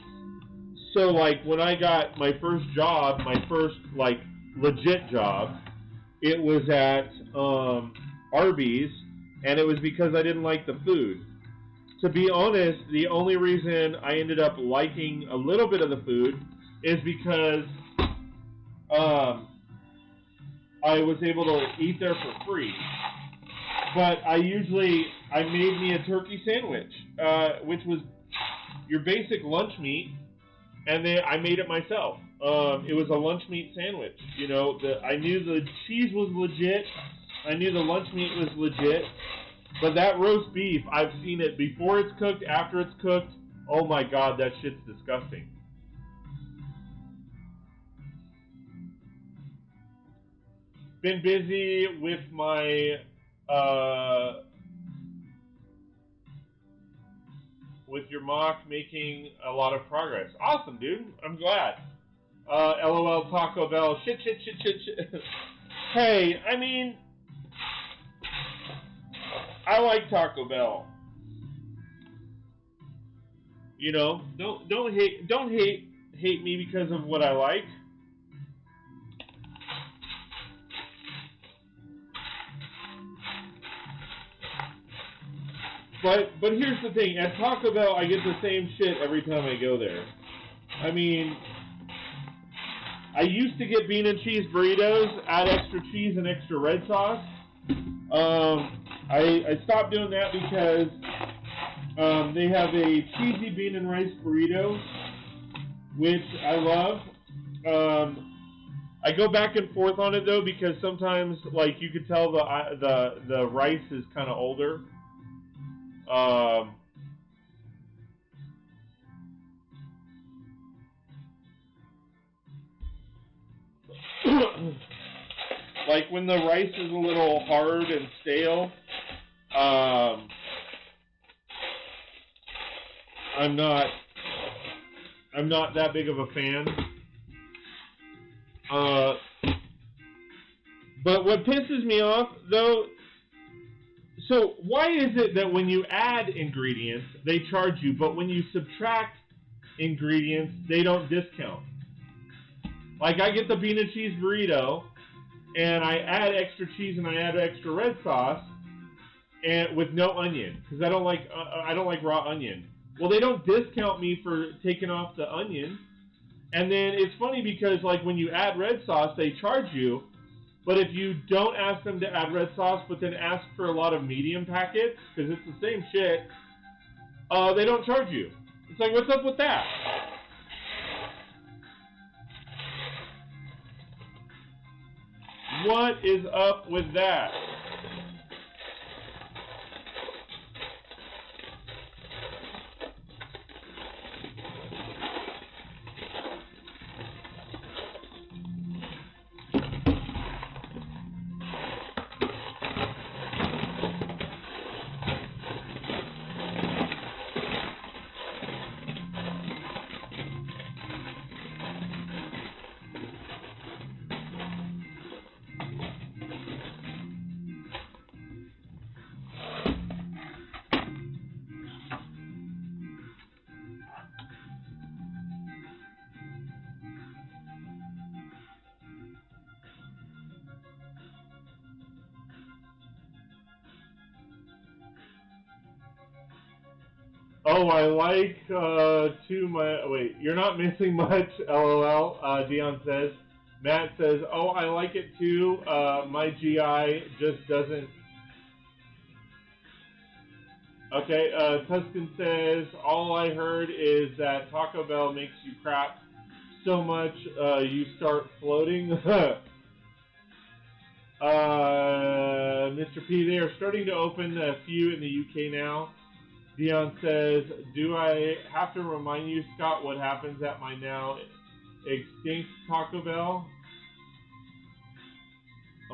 So, like, when I got my first job, my first, like, legit job, it was at Arby's, and it was because I didn't like the food. To be honest, the only reason I ended up liking a little bit of the food is because I was able to eat there for free. But I made me a turkey sandwich, which was your basic lunch meat, and then I made it myself. It was a lunch meat sandwich. You know, I knew the cheese was legit. I knew the lunch meat was legit. But that roast beef, I've seen it before it's cooked, after it's cooked. Oh my God, that shit's disgusting. Been busy with my with your mock, making a lot of progress. Awesome, dude. I'm glad. LOL Taco Bell. Shit. Hey, I mean, I like Taco Bell. You know, don't hate me because of what I like. But here's the thing, at Taco Bell I get the same shit every time I go there. I mean, I used to get bean and cheese burritos, add extra cheese and extra red sauce. I stopped doing that because they have a cheesy bean and rice burrito, which I love. I go back and forth on it though because sometimes, like, you could tell the rice is kind of older. Like when the rice is a little hard and stale, I'm not that big of a fan. But what pisses me off though, so why is it that when you add ingredients, they charge you, but when you subtract ingredients, they don't discount? Like, I get the bean and cheese burrito, and I add extra cheese and I add extra red sauce, and with no onion, because I don't like raw onion. Well, they don't discount me for taking off the onion. And then it's funny because, like, when you add red sauce, they charge you. But if you don't ask them to add red sauce, but then ask for a lot of medium packets, because it's the same shit, they don't charge you. It's like, what's up with that? What is up with that? Oh, I like wait, you're not missing much, LOL, Dion says. Matt says, oh, I like it too, my GI just doesn't. Okay, Tuscan says, all I heard is that Taco Bell makes you crap so much you start floating. Mr. P, they are starting to open a few in the UK now. Dion says, do I have to remind you, Scott, what happens at my now extinct Taco Bell?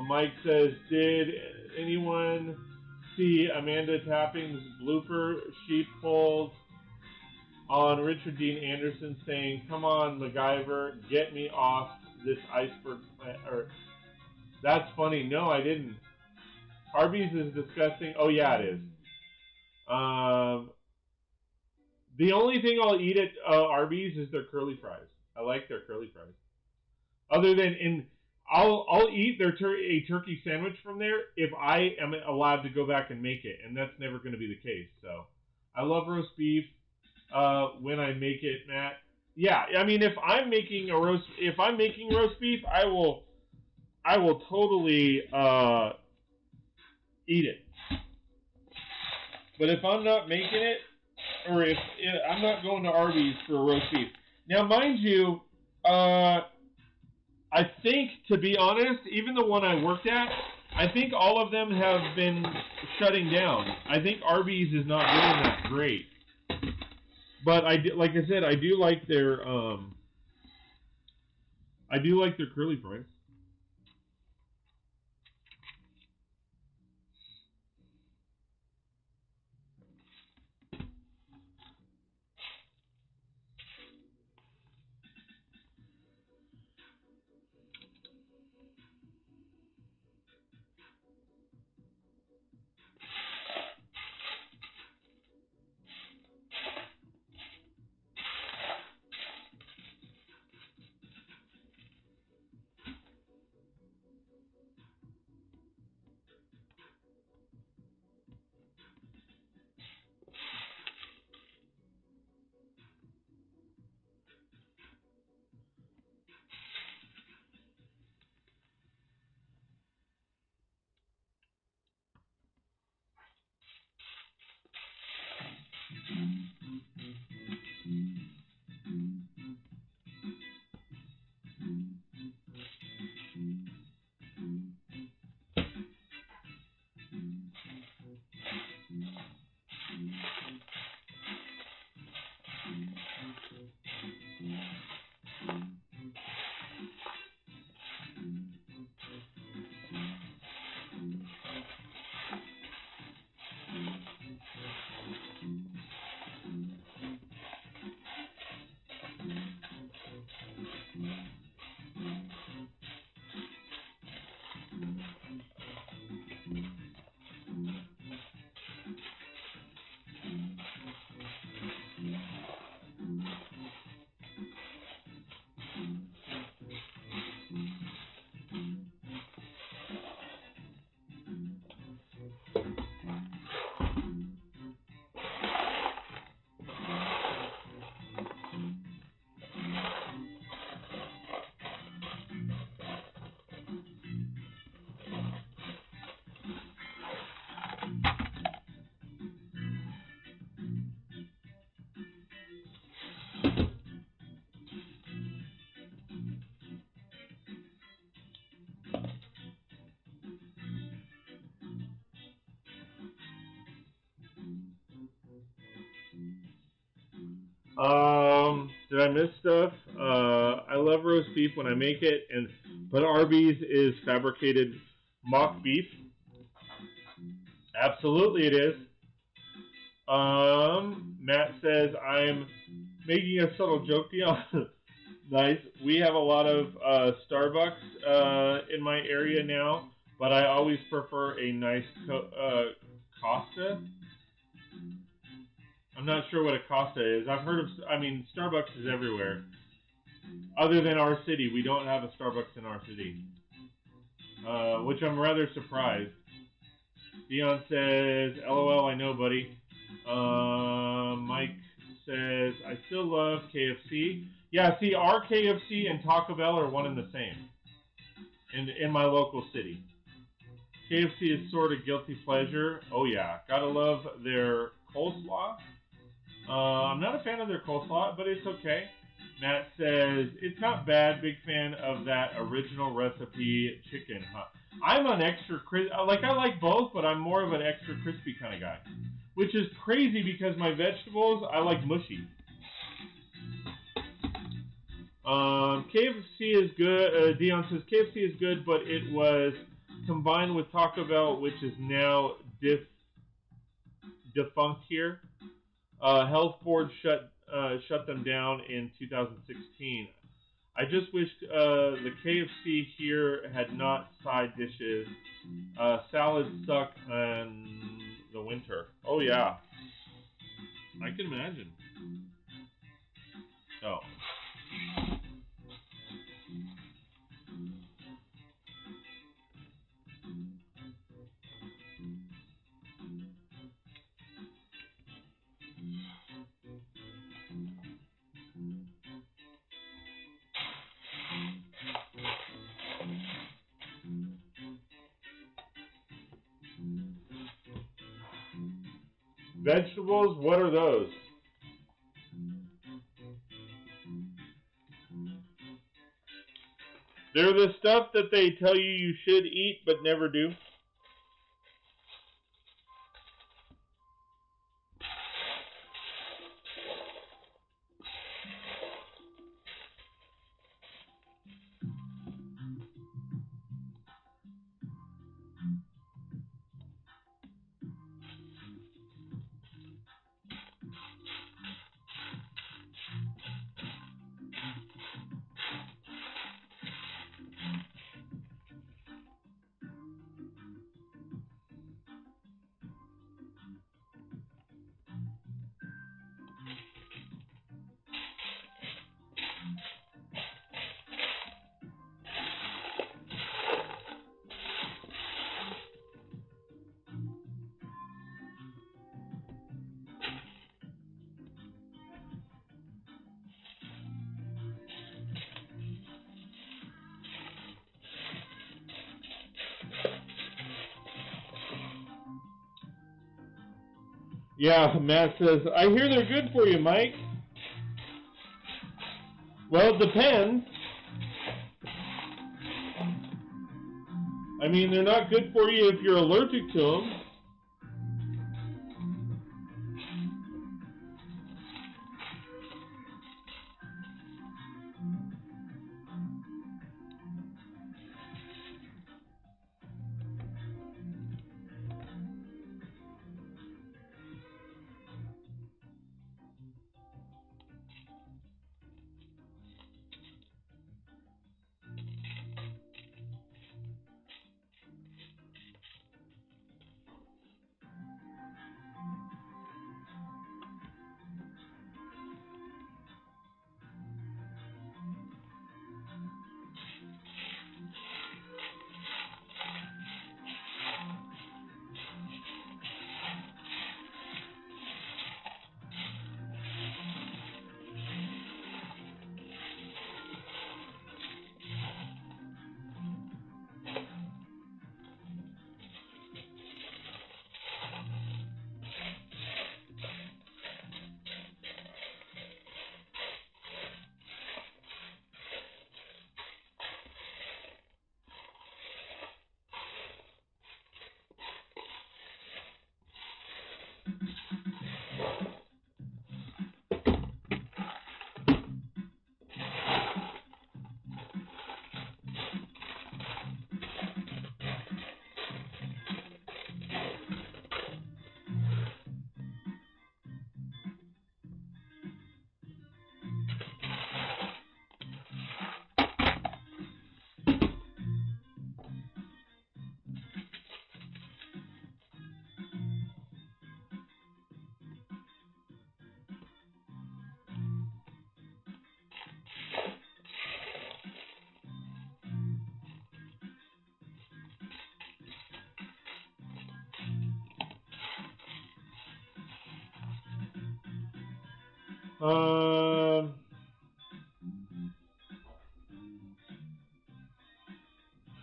Mike says, did anyone see Amanda Tapping's blooper she pulled on Richard Dean Anderson saying, "Come on, MacGyver, get me off this iceberg planet." Or, that's funny. No, I didn't. Arby's is disgusting. Oh yeah, it is. The only thing I'll eat at Arby's is their curly fries. I like their curly fries. Other than I'll eat a turkey sandwich from there if I am allowed to go back and make it, and that's never going to be the case. So I love roast beef when I make it, Matt. Yeah, I mean if I'm making roast beef, I will totally eat it. But if I'm not making it, or if I'm not going to Arby's for a roast beef. Now, mind you, I think, to be honest, even the one I worked at, I think all of them have been shutting down. I think Arby's is not doing that great. But like I said, I do like their curly fries. Did I miss stuff? I love roast beef when I make it, but Arby's is fabricated mock beef. Absolutely, it is. Matt says I'm making a subtle joke, Dion. Nice. We have a lot of Starbucks in my area now, but I always prefer a nice Costa. I'm not sure what a Costa is. I've heard of, Starbucks is everywhere. Other than our city. We don't have a Starbucks in our city. Which I'm rather surprised. Dion says, LOL, I know, buddy. Mike says, I still love KFC. Yeah, see, our KFC and Taco Bell are one and the same in my local city. KFC is sort of guilty pleasure. Oh, yeah. Gotta love their coleslaw. I'm not a fan of their coleslaw, but it's okay. Matt says, it's not bad. Big fan of that original recipe chicken. I'm an extra crispy. I like both, but I'm more of an extra crispy kind of guy. Which is crazy because my vegetables, I like mushy. KFC is good. Dion says, KFC is good, but it was combined with Taco Bell, which is now defunct here. Health Board shut them down in 2016. I just wish the KFC here had not side dishes. Salads suck in the winter. Oh yeah, I can imagine. Oh. Vegetables, what are those? They're the stuff that they tell you should eat but never do. Yeah, Matt says, I hear they're good for you, Mike. Well, it depends. I mean, they're not good for you if you're allergic to them.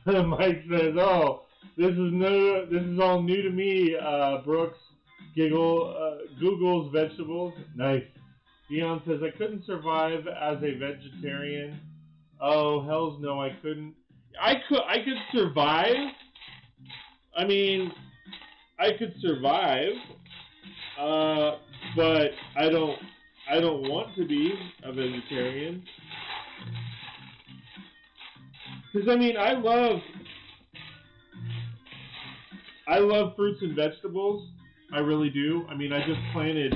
Mike says, "Oh, this is all new to me." Brooks Google's vegetables. Nice. Dion says, "I couldn't survive as a vegetarian." Oh, hells no, I couldn't. I could survive. I mean, I could survive, but I don't want to be a vegetarian. Because I mean, I love fruits and vegetables. I really do. I mean, I just planted,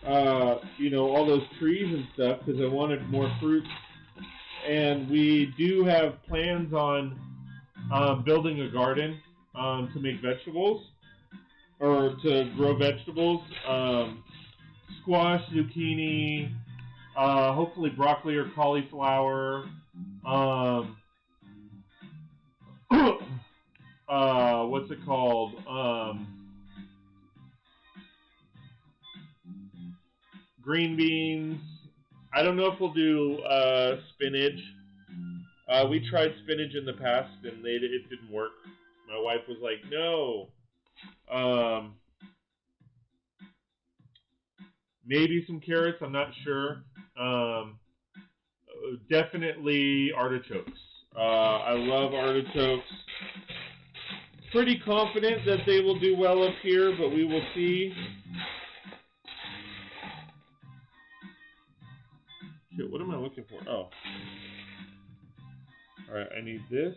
all those trees and stuff because I wanted more fruit. And we do have plans on building a garden to make vegetables, or to grow vegetables. Squash, zucchini, hopefully broccoli or cauliflower. What's it called? Green beans. I don't know if we'll do spinach. We tried spinach in the past and it didn't work. My wife was like, no. Maybe some carrots, I'm not sure. Definitely artichokes. I love artichokes. Pretty confident that they will do well up here, but we will see. Shit, what am I looking for? Oh. Alright, I need this.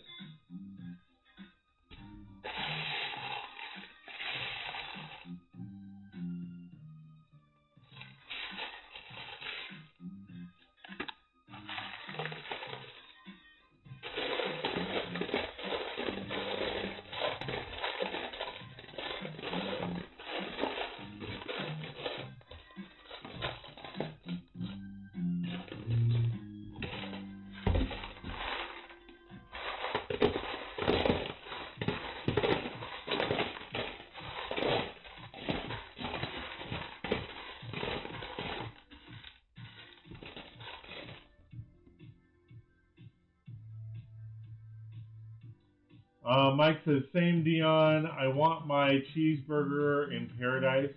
Mike says, same Dion, I want my cheeseburger in paradise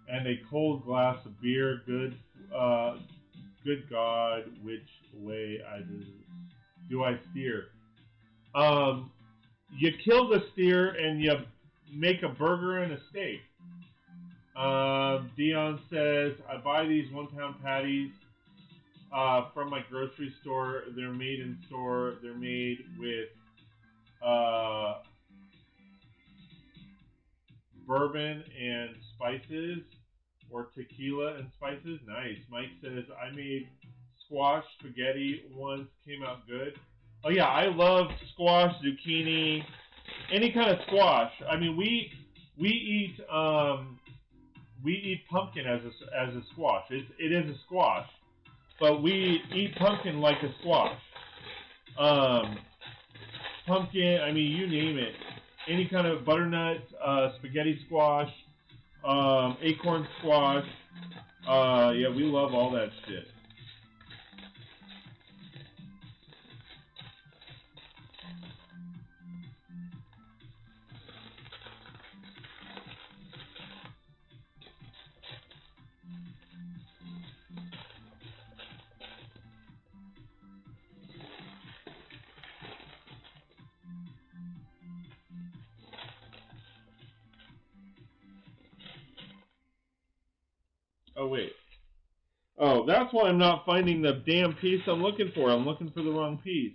and a cold glass of beer. Good God, which way do I steer? You kill the steer and you make a burger and a steak. Dion says, I buy these 1 pound patties from my grocery store. They're made in store. They're made with bourbon and spices, or tequila and spices. Nice. Mike says, I made squash spaghetti once, came out good. Oh yeah, I love squash, zucchini, any kind of squash. I mean, we eat pumpkin as a squash. It is a squash, but we eat pumpkin like a squash. Pumpkin, I mean, you name it. Any kind of butternut, spaghetti squash, acorn squash. Yeah, we love all that shit. Oh, wait. Oh, that's why I'm not finding the damn piece I'm looking for. I'm looking for the wrong piece.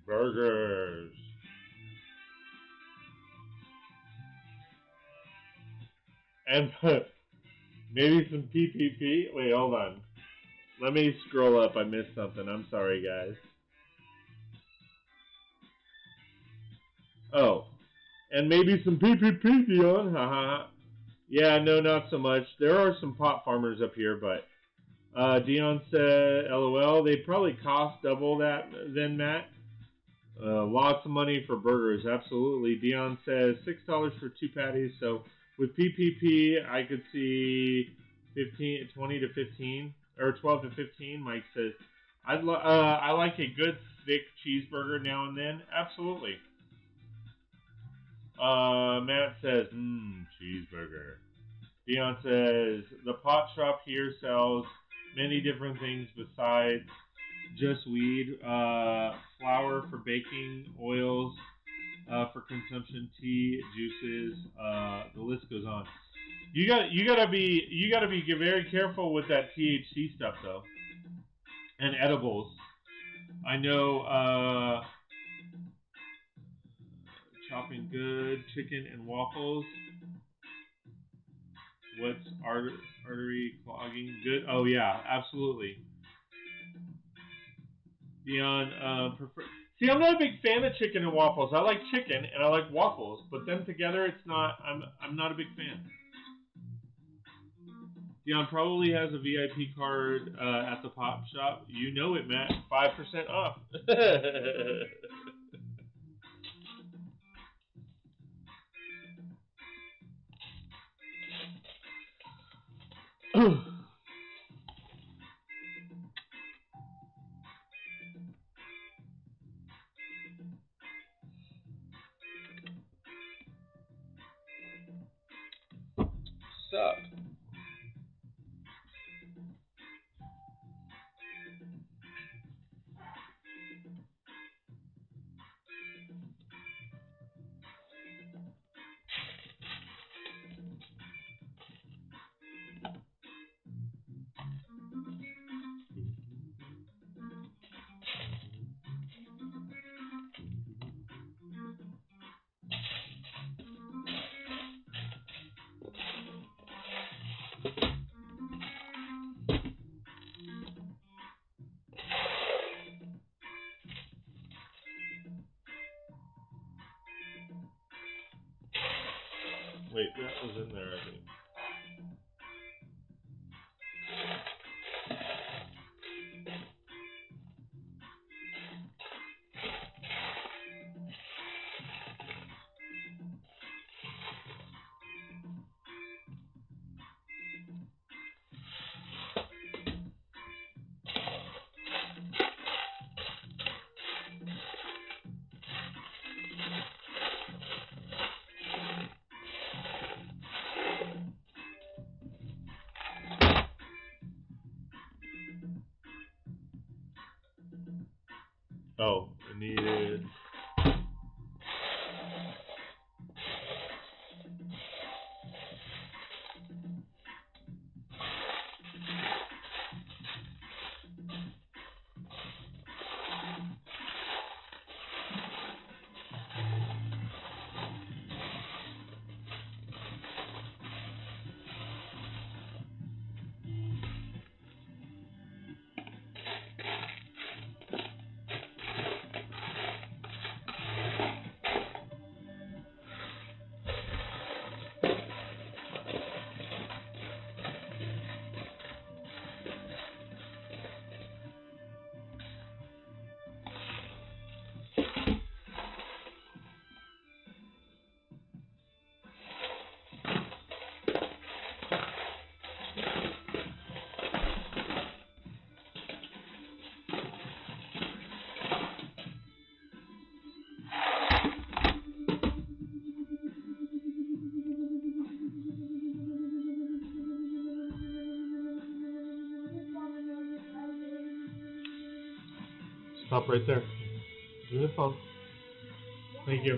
Burgers. And maybe some PPP. Wait, hold on. Let me scroll up. I missed something. I'm sorry, guys. Oh, and maybe some PPP, Dion. Haha. Yeah, no, not so much. There are some pot farmers up here, but Dion said, LOL. They probably cost double that then, Matt. Lots of money for burgers, absolutely. Dion says $6 for 2 patties. So with PPP, I could see 20 to 15 or 12 to 15. Mike says, I like a good thick cheeseburger now and then. Absolutely. Matt says, cheeseburger. Dion says, the pot shop here sells many different things besides just weed, flour for baking, oils for consumption, tea, juices, the list goes on. You gotta be very careful with that THC stuff though, and edibles. I know chopping good, chicken and waffles. What's artery clogging? Good. Oh yeah, absolutely. Dion, prefer. See, I'm not a big fan of chicken and waffles. I like chicken and I like waffles, but them together, it's not. I'm not a big fan. Dion probably has a VIP card at the pop shop. You know it, Matt. 5% off. Sup? Wait, that was in there, I think. Oh, I needed. Stop right there. Do the phone. Thank you.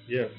Yes.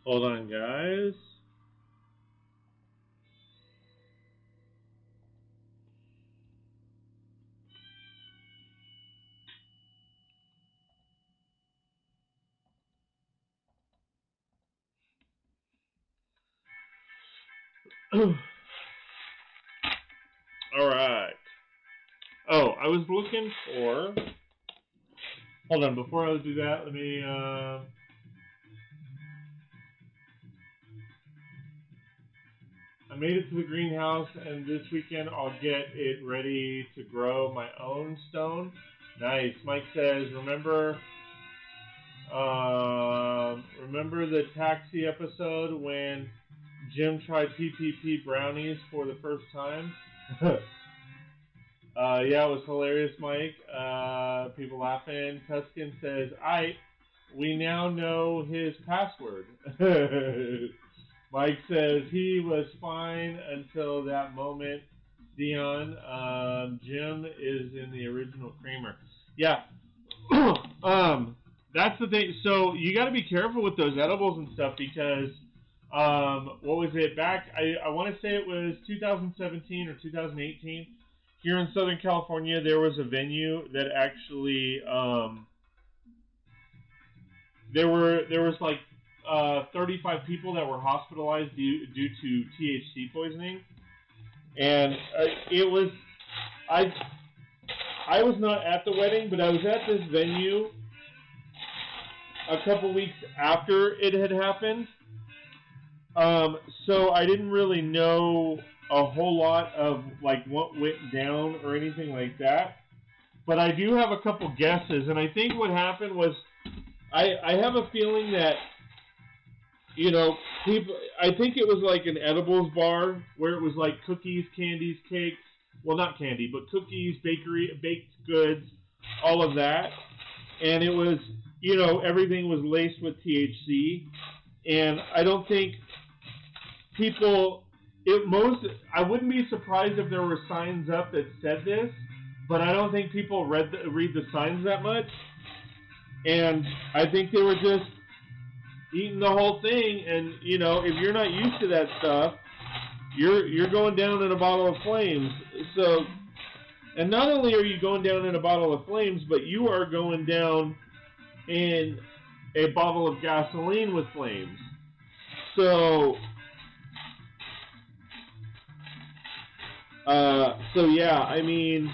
Hold on, guys. All right. Oh, I was looking for... Hold on, before I do that, let me... I made it to the greenhouse, and this weekend I'll get it ready to grow my own stone. Nice. Mike says, remember the taxi episode when Jim tried PPP brownies for the first time? Yeah, it was hilarious, Mike. People laughing. Tuscan says, we now know his password. Mike says he was fine until that moment. Dion, Jim is in the original creamer. Yeah. That's the thing. So you got to be careful with those edibles and stuff because what was it back? I want to say it was 2017 or 2018. Here in Southern California, there was a venue that actually there was like 35 people that were hospitalized due to THC poisoning, and it was I was not at the wedding, but I was at this venue a couple weeks after it had happened. So I didn't really know a whole lot of like what went down or anything like that. But I do have a couple guesses, and I think what happened was I have a feeling that, you know, people, I think it was like an edibles bar where it was like cookies, candies, cakes, well, not candy, but cookies, bakery, baked goods, all of that. And it was, you know, everything was laced with THC. And I don't think people, I wouldn't be surprised if there were signs up that said this, but I don't think people read the signs that much. And I think they were just eating the whole thing. And, you know, if you're not used to that stuff, you're going down in a bottle of flames. So, and not only are you going down in a bottle of flames, but you are going down in a bottle of gasoline with flames. So yeah, I mean,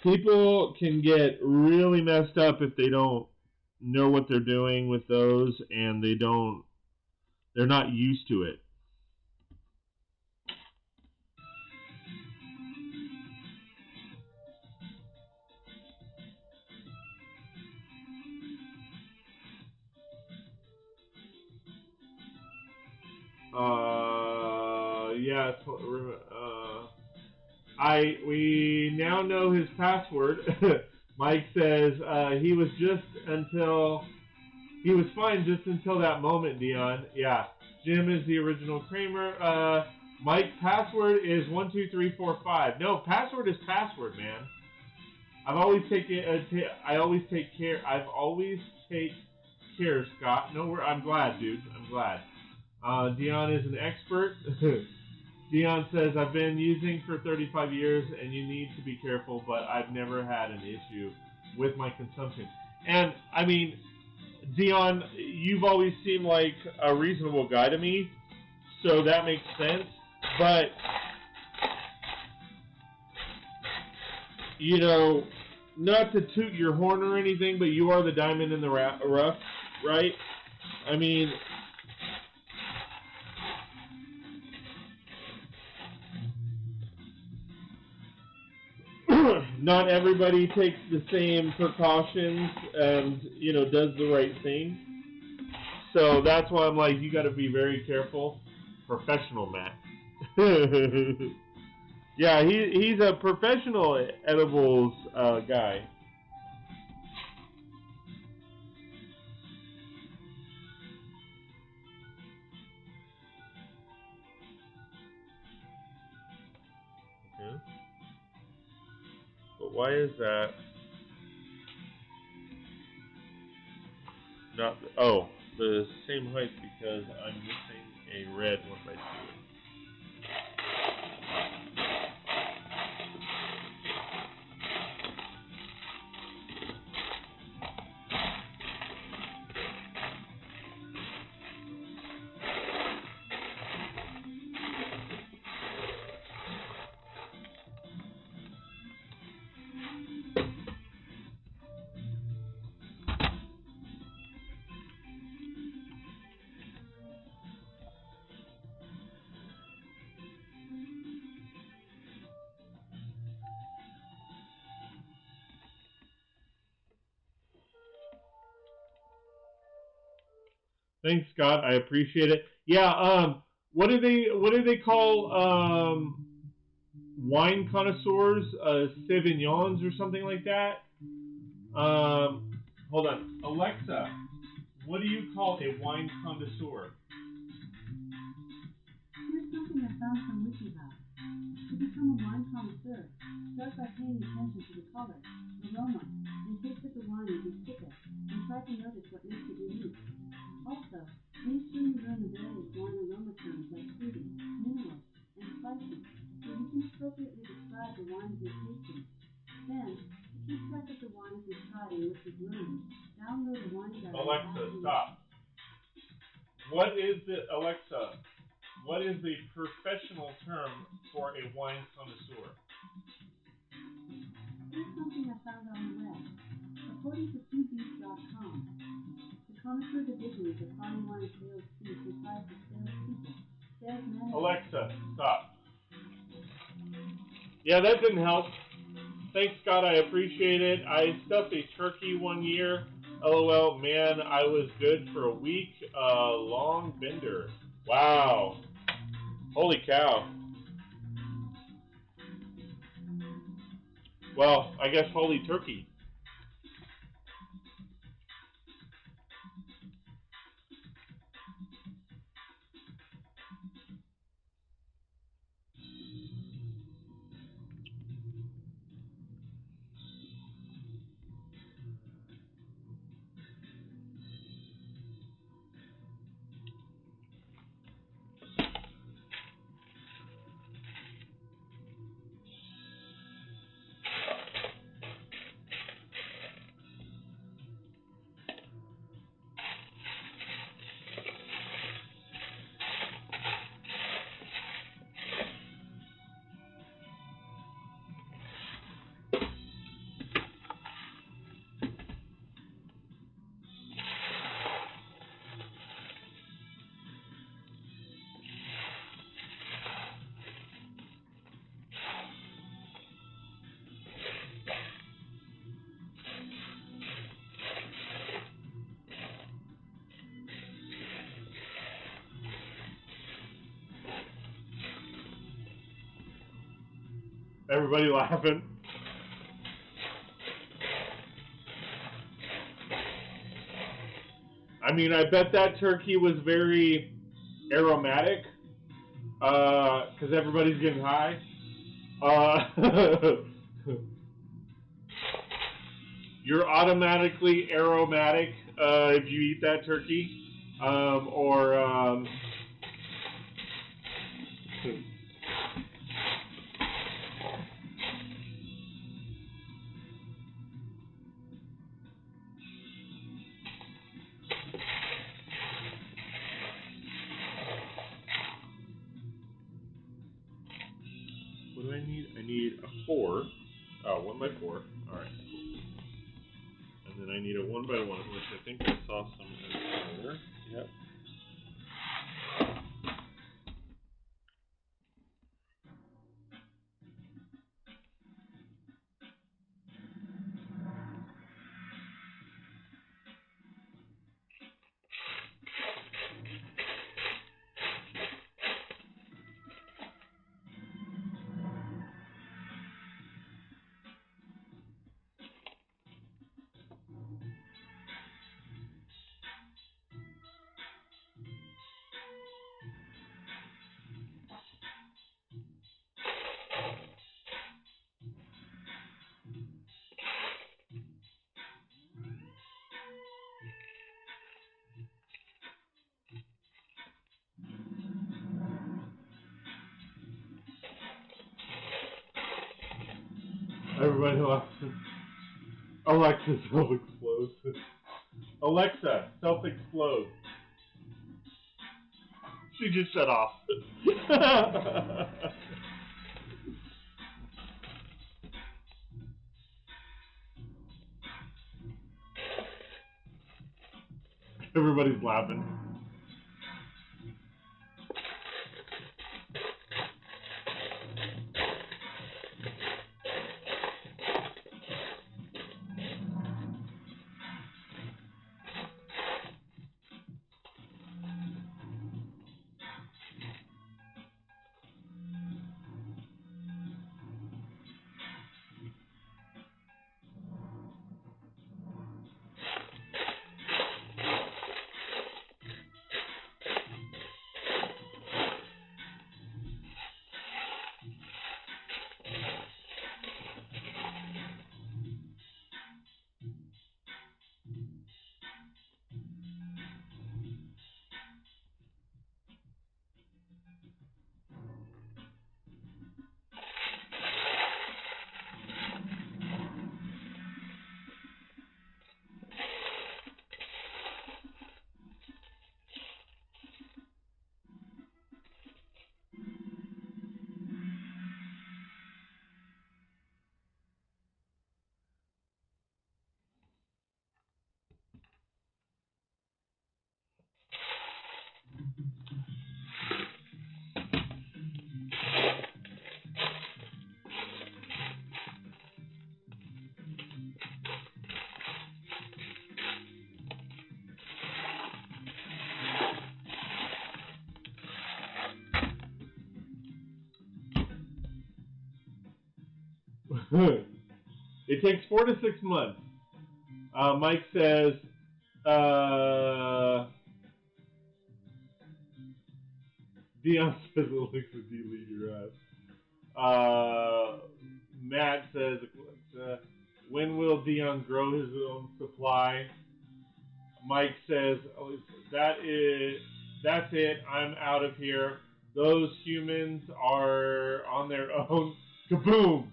people can get really messed up if they don't know what they're doing with those, and they're not used to it. Yeah, we now know his password. Mike says he was fine just until that moment, Dion. Yeah, Jim is the original Kramer. Mike's password is 12345. No, password is password, man. I've always taken. I always take care. I've always take care, Scott. No, I'm glad, dude. I'm glad. Dion is an expert. Dion says, I've been using for 35 years and you need to be careful, but I've never had an issue with my consumption. And, I mean, Dion, you've always seemed like a reasonable guy to me, so that makes sense. But, you know, not to toot your horn or anything, but you are the diamond in the rough, right? I mean, not everybody takes the same precautions and, you know, does the right thing. So that's why I'm like, you got to be very careful. Professional, Matt. Yeah, he's a professional edibles guy. Okay. But why is that not? Oh, the same height because I'm missing a red 1x2. Thanks, Scott. I appreciate it. Yeah. What do they call wine connoisseurs? Sauvignons or something like that. Hold on, Alexa. What do you call a wine connoisseur? Here's something I found from WikiHow. To become a wine connoisseur, start by paying attention to the color, aroma, and taste of the wine as you sip it, and try to notice what makes it unique. Also, make sure you learn the various wine aroma terms like fruity, mineral, and spicy, so you can appropriately describe the wines you're tasting. Then, to keep track of the wines you've tried and what you've learned, download a wine guide. Alexa, stop. What is the professional term for a wine connoisseur? Here's something I found on the web. According to foodbeast.com, the connoisseur division is a fine wine sales team comprised of salespeople, sales managers. Alexa, stop. Yeah, that didn't help. Thanks, Scott. I appreciate it. I stuffed a turkey one year. LOL, man, I was good for a week. Long bender. Wow. Holy cow. Well, I guess holy turkey. Everybody laughing. I mean, I bet that turkey was very aromatic, because everybody's getting high. You're automatically aromatic if you eat that turkey, what do I need? I need a 4. Oh, 1 by 4. All right. And then I need a 1 by 1, which I think I saw some earlier. Yep. Everybody laughs. Alexa, self-explode. Alexa, self-explode. She just shut off. Everybody's laughing. It takes 4 to 6 months. Mike says, Dion says Alexa, delete your ass. Matt says, when will Dion grow his own supply? Mike says, that's it, I'm out of here. Those humans are on their own. Kaboom!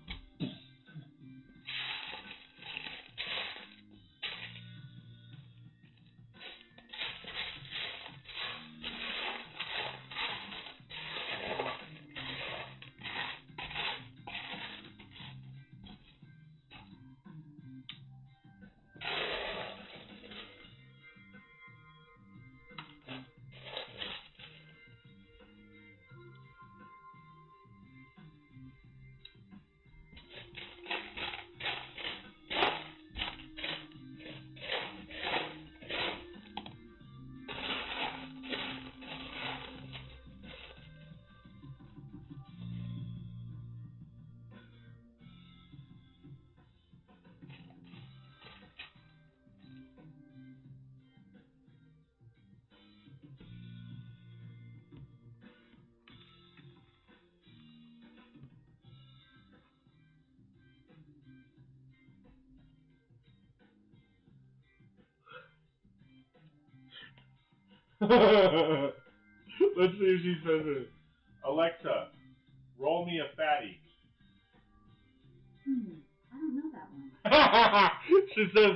Let's see if she says it. Alexa, roll me a fatty. I don't know that one. She says,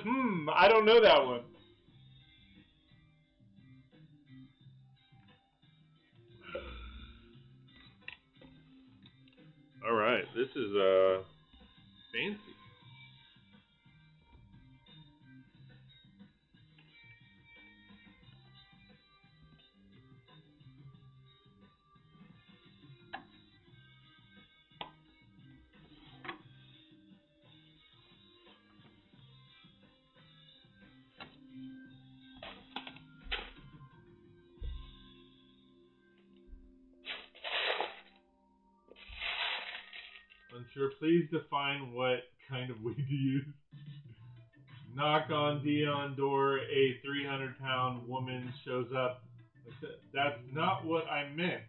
I don't know that one. All right, this is fancy. Unsure, please define what kind of weed to use. Knock on Dion door, a 300-pound woman shows up. That's not what I meant.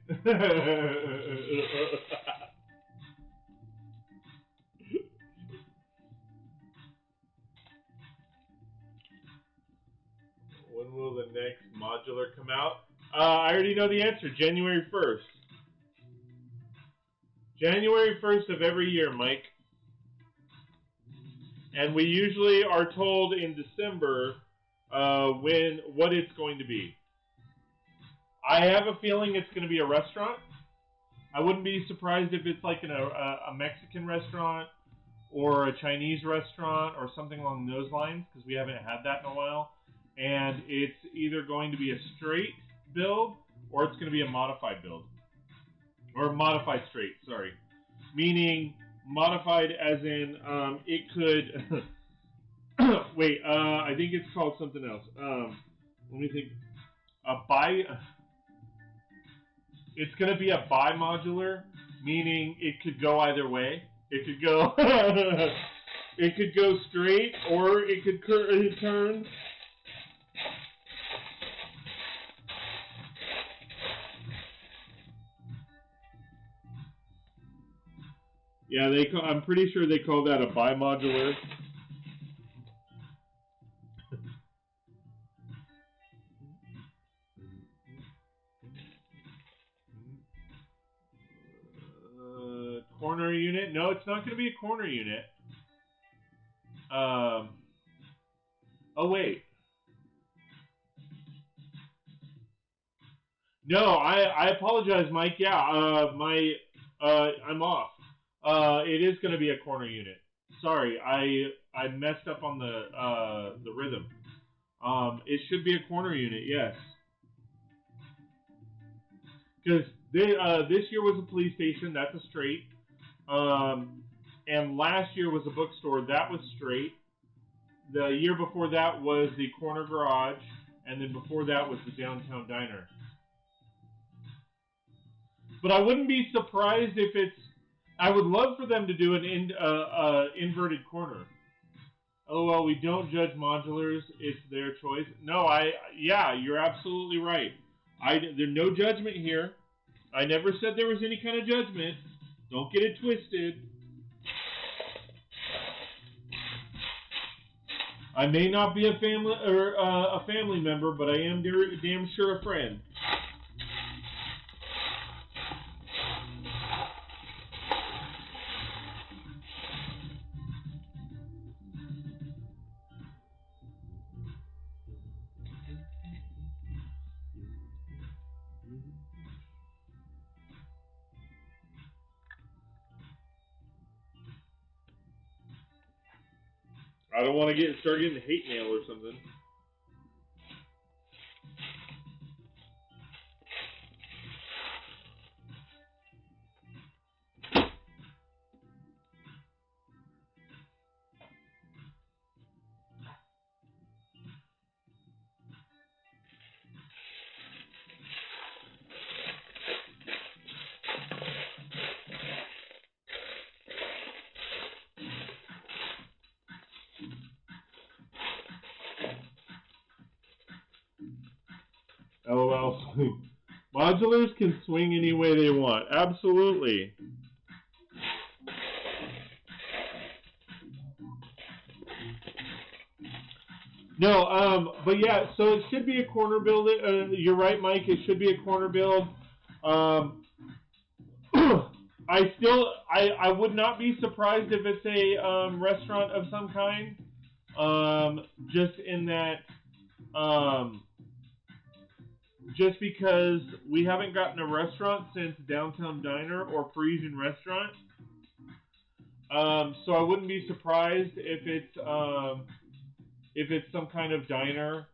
When will the next modular come out? I already know the answer. January 1st. January 1st of every year, Mike. And we usually are told in December what it's going to be. I have a feeling it's going to be a restaurant. I wouldn't be surprised if it's like a Mexican restaurant or a Chinese restaurant or something along those lines, because we haven't had that in a while. And it's either going to be a straight build or it's going to be a modified build. Or modified straight, sorry. Meaning modified as in it could... wait, I think it's called something else. Let me think. It's going to be a bi-modular, meaning it could go either way. It could go... it could go straight or it could turn... Yeah, I'm pretty sure they call that a bi-modular. Corner unit? No, it's not going to be a corner unit. Oh, wait. No, I apologize, Mike. Yeah, I'm off. It is going to be a corner unit. Sorry, I messed up on the rhythm. It should be a corner unit, yes. Because this year was a police station. That's a straight. And last year was a bookstore. That was straight. The year before that was the corner garage, and then before that was the downtown diner. But I wouldn't be surprised if it's... I would love for them to do an inverted corner. Oh, well, we don't judge modulars. It's their choice. No, yeah, you're absolutely right. There's no judgment here. I never said there was any kind of judgment. Don't get it twisted. I may not be a family member, but I am damn sure a friend. I don't want to start getting hate mail or something. LOL. Modulars can swing any way they want. Absolutely. But yeah, so it should be a corner build. You're right, Mike. It should be a corner build. Um, I would not be surprised if it's a restaurant of some kind. Just in that, um, just because we haven't gotten a restaurant since Downtown Diner or Parisian Restaurant. So I wouldn't be surprised if it's some kind of diner,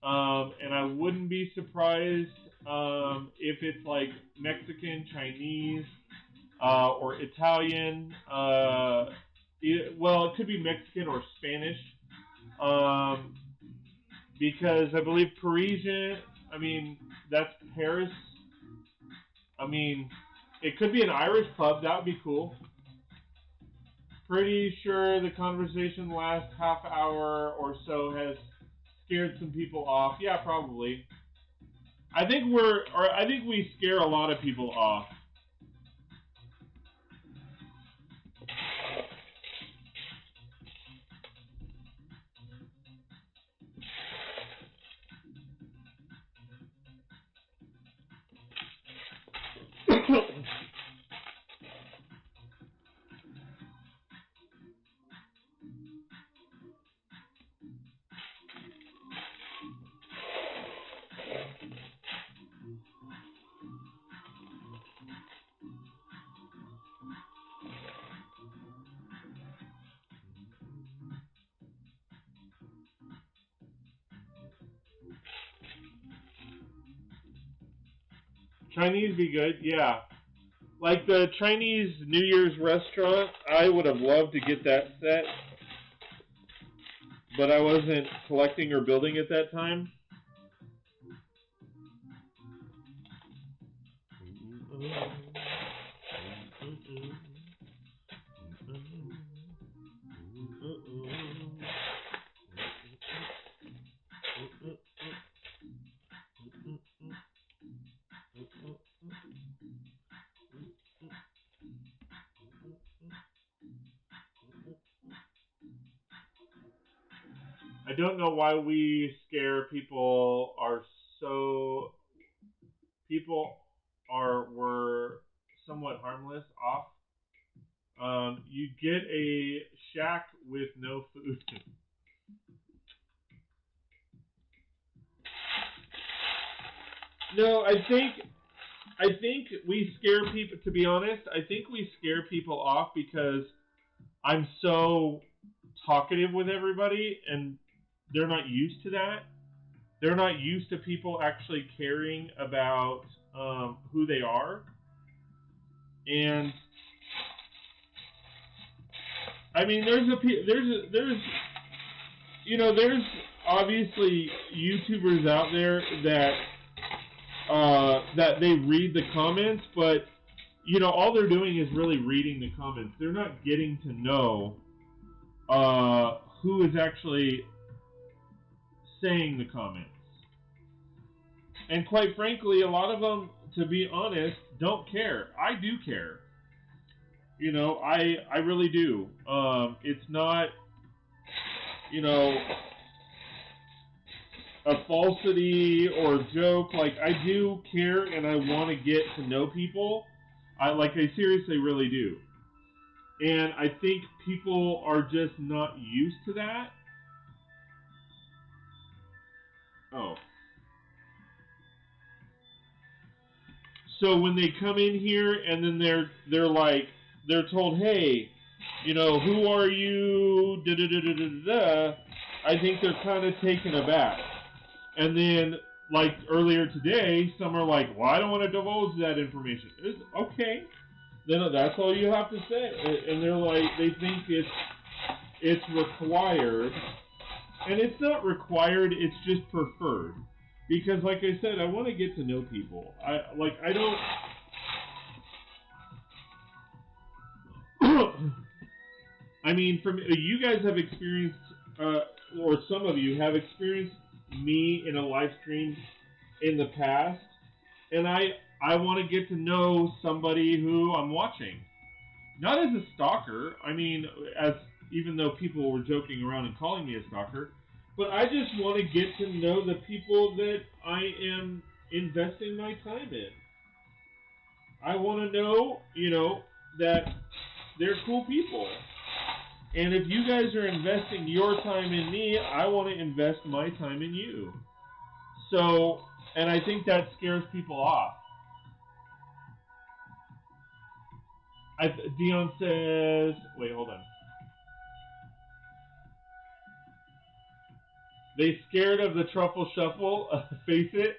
and I wouldn't be surprised if it's like Mexican, Chinese, or Italian. Well, it could be Mexican or Spanish, um, because I believe Parisian. I mean, that's Paris. I mean, it could be an Irish pub. That would be cool. Pretty sure the conversation last half hour or so has scared some people off. Yeah, probably. I think we scare a lot of people off. Chinese be good, yeah. Like the Chinese New Year's restaurant, I would have loved to get that set, but I wasn't collecting or building at that time. I don't know why we scare people are so people are were somewhat harmless off. You get a shack with no food. No, I think we scare people. To be honest, I think we scare people off because I'm so talkative with everybody, and they're not used to that. They're not used to people actually caring about who they are, and I mean, there's obviously YouTubers out there that they read the comments, but all they're doing is really reading the comments. They're not getting to know who is actually saying the comments. And quite frankly, a lot of them, to be honest, don't care. I do care. I really do. It's not, you know, a falsity or joke. Like, I do care and I want to get to know people. I seriously really do. And I think people are just not used to that. Oh. So when they come in here and then they're told, hey, who are you? Da da da da da da. I think they're kind of taken aback. And then, like earlier today, some are like, well, I don't want to divulge that information. It's okay. Then that's all you have to say. And they're like, they think it's required. And it's not required, it's just preferred. Because, like I said, I want to get to know people. I don't... I mean, you guys have experienced, or some of you have experienced me in a live stream in the past, and I want to get to know somebody who I'm watching. Not as a stalker. I mean, even though people were joking around and calling me a stalker, But I just want to get to know the people that I am investing my time in. I want to know, that they're cool people. And if you guys are investing your time in me, I want to invest my time in you. So, and I think that scares people off. Dion says, wait, hold on. They scared of the truffle shuffle? Face it.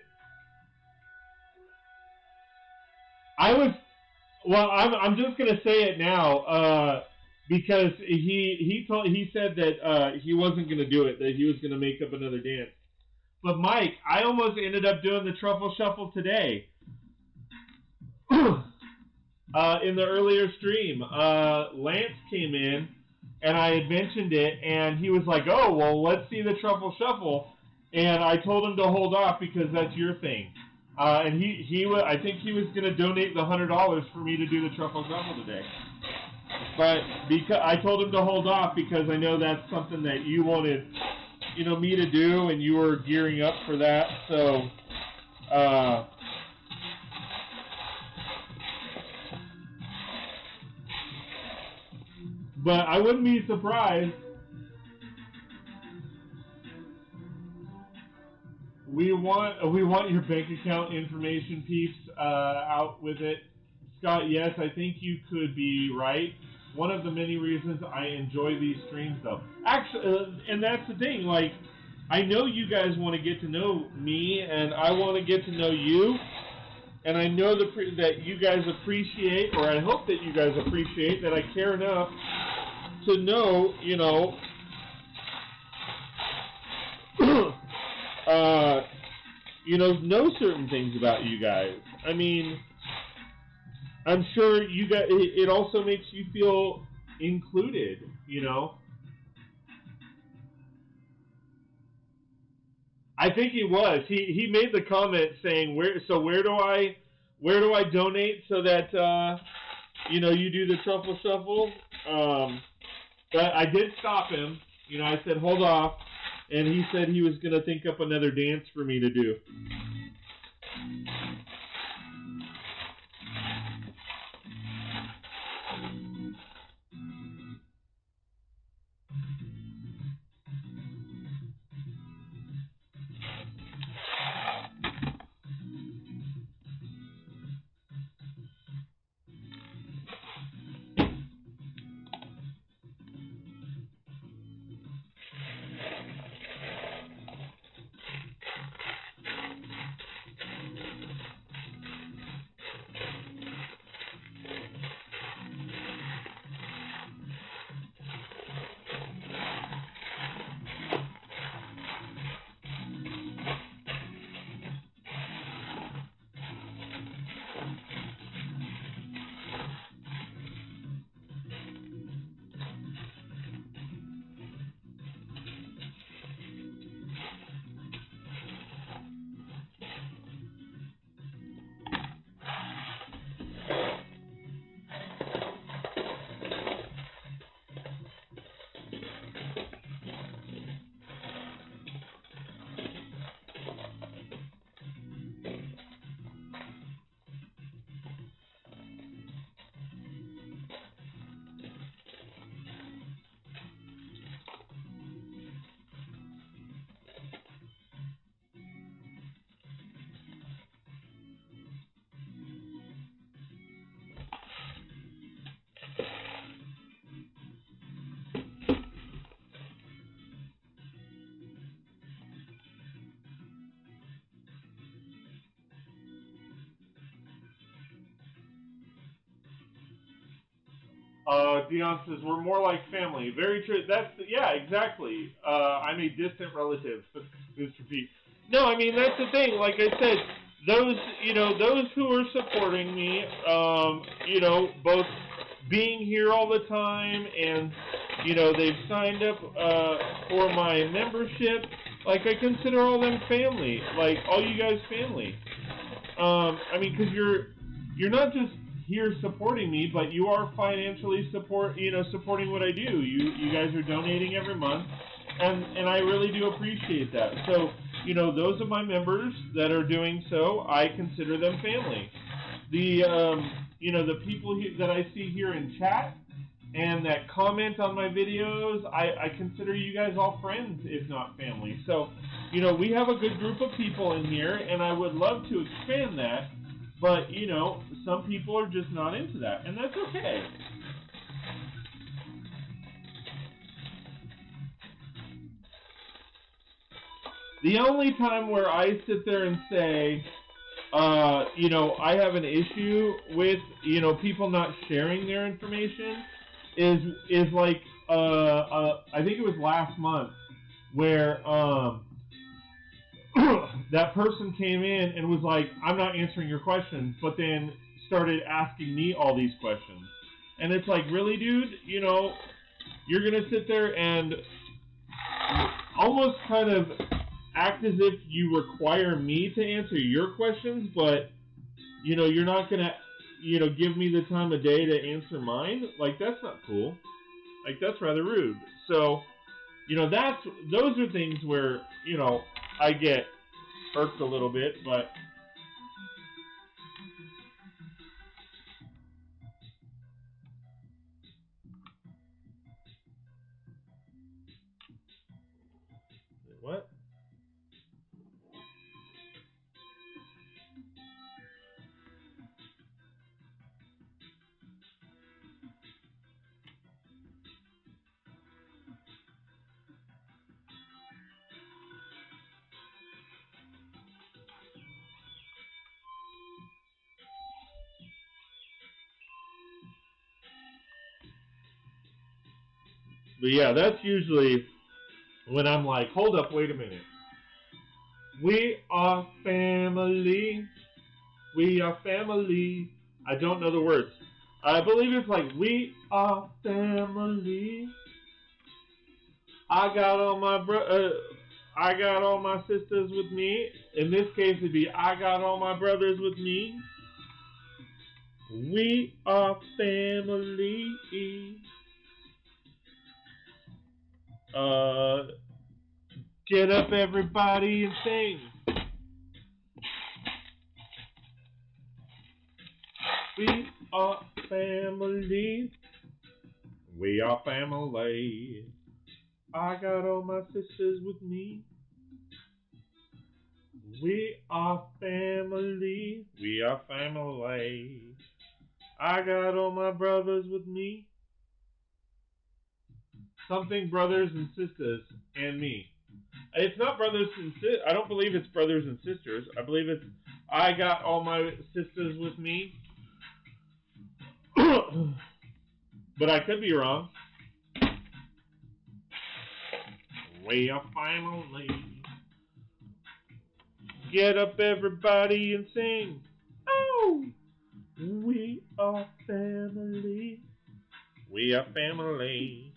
I'm just gonna say it now, because he said that he wasn't gonna do it, that he was gonna make up another dance. But Mike, I almost ended up doing the truffle shuffle today. In the earlier stream, Lance came in, and I had mentioned it, and he was like, "Oh, well, let's see the truffle shuffle." And I told him to hold off because that's your thing. And I think he was going to donate the $100 for me to do the truffle shuffle today. But I told him to hold off because I know that's something that you wanted, me to do, and you were gearing up for that. So, but I wouldn't be surprised. We want your bank account information, peeps. Out with it, Scott. Yes, I think you could be right. One of the many reasons I enjoy these streams, though. Actually, and that's the thing. Like, I know you guys want to get to know me, and I want to get to know you. And I know that you guys appreciate, or I hope that you guys appreciate, that I care enough to know, know certain things about you guys. I mean, I'm sure you guys, it also makes you feel included, I think he was. He made the comment saying, where do I donate so that, you do the truffle shuffle? But I did stop him. I said, hold off. And he said he was going to think up another dance for me to do. Dion says, we're more like family. Very true. Yeah, exactly. I'm a distant relative, Mr. Pete. No, I mean, that's the thing. Like I said, those who are supporting me, both being here all the time and, they've signed up for my membership. Like, I consider all them family. Like, all you guys family. I mean, because you're not just here supporting me, but you are financially supporting what I do. You guys are donating every month, and I really do appreciate that. So, you know, those of my members that are doing so, I consider them family. The you know, the people that I see here in chat and that comment on my videos, I consider you guys all friends, if not family. So, you know, we have a good group of people in here, and I would love to expand that, but, you know, some people are just not into that, and that's okay. The only time where I sit there and say, you know, I have an issue with, you know, people not sharing their information is like, I think it was last month where that person came in and was like, I'm not answering your questions, but then started asking me all these questions. And it's like, really, dude? You know, you're going to sit there and almost kind of act as if you require me to answer your questions, but, you know, you're not going to, you know, give me the time of day to answer mine. Like, that's not cool. Like, that's rather rude. So, you know, those are things where, you know, I get irked a little bit, but what? But yeah, that's usually when I'm like, hold up, wait a minute. We are family. We are family. I don't know the words. I believe it's like, we are family. I got all my sisters with me. In this case, it'd be, I got all my brothers with me. We are family. Get up, everybody, and sing. We are family. We are family. I got all my sisters with me. We are family. We are family. I got all my brothers with me. Something brothers and sisters and me. It's not brothers and sisters. I don't believe it's brothers and sisters. I believe it's I got all my sisters with me. But I could be wrong. We are family. Get up, everybody, and sing. Oh! We are family. We are family.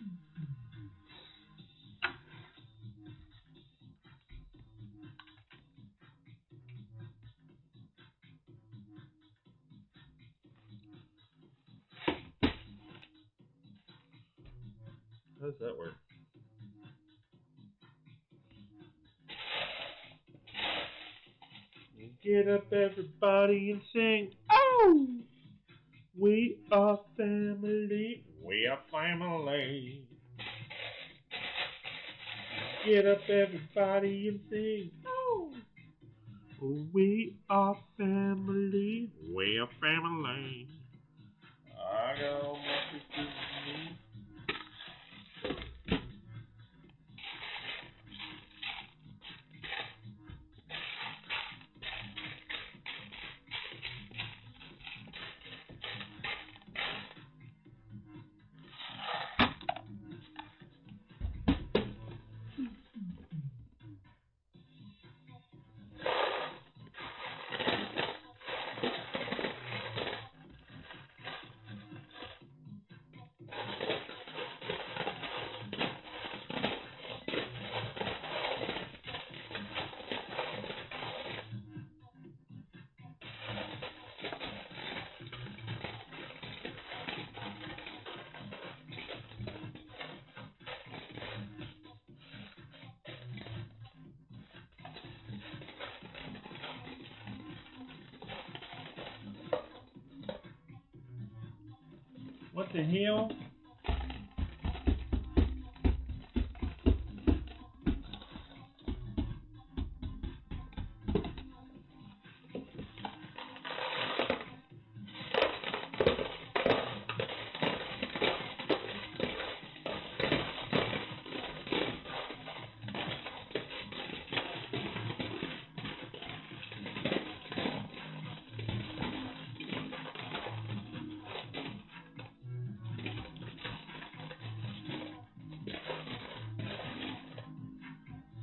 How does that work? Get up, everybody, and sing. Oh! We are family. We are family. Get up, everybody, and sing. Oh! We are family. We are family. I got all my sisters with me. What the hell?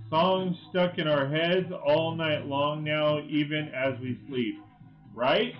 Songs stuck in our heads all night long now, even as we sleep. Right?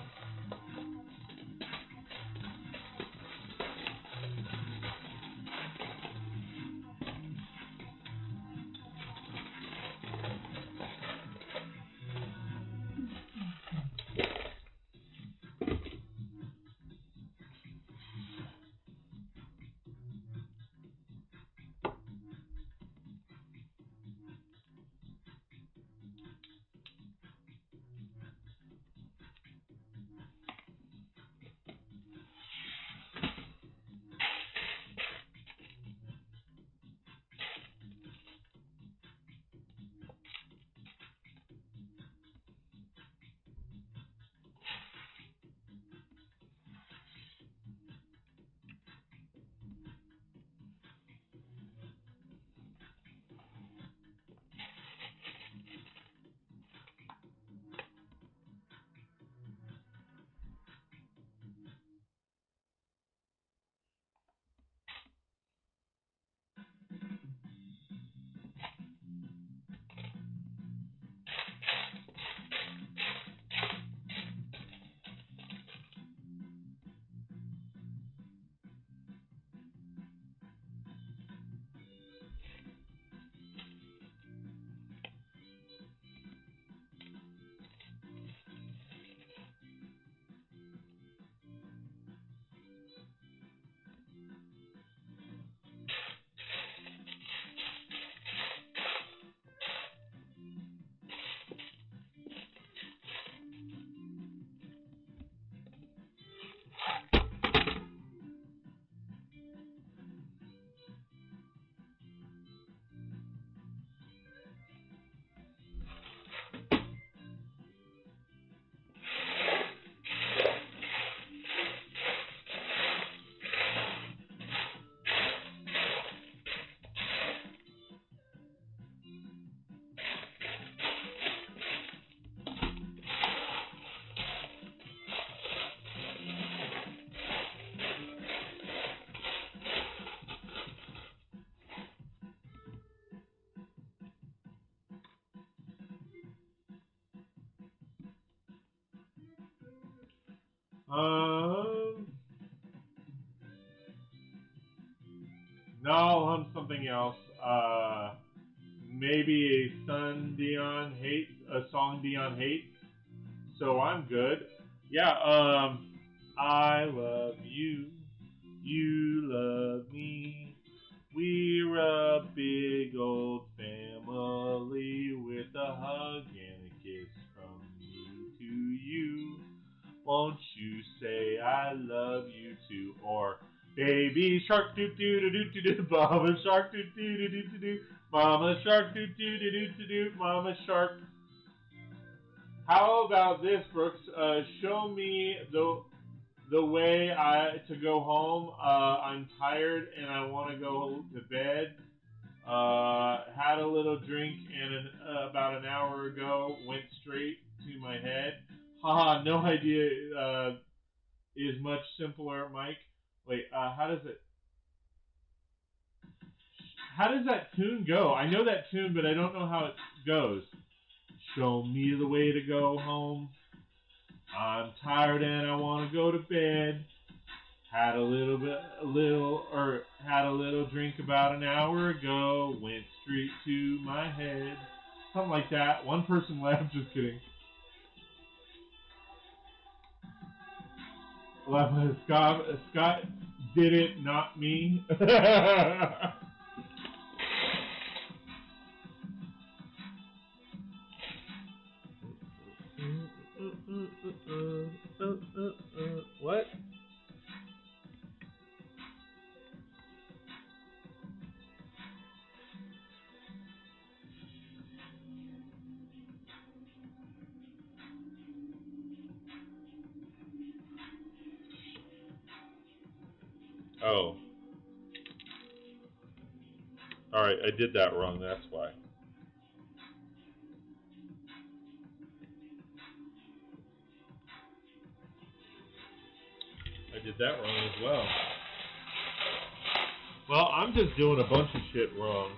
No, I'll hum something else. Maybe a song Dion hates. So I'm good. Yeah, I love you, you love me. We're a big old family with a hug and a kiss from me to you. Won't you say I love you too? Or baby shark doo doo doo doo doo doo, mama shark doo doo doo doo doo doo, mama shark doo doo doo doo doo doo, mama shark. How about this, Brooks? Show me the way to go home. I'm tired and I want to go to bed. Had a little drink and about an hour ago went straight to my head. Haha, no idea is much simpler, Mike. Wait, how does that tune go? I know that tune, but I don't know how it goes. Show me the way to go home. I'm tired and I want to go to bed. Had a little drink about an hour ago. Went straight to my head. Something like that. One person laughed. Just kidding. Scott did it, not me. What? Oh. Alright, I did that wrong, that's why. I did that wrong as well. Well, I'm just doing a bunch of shit wrong.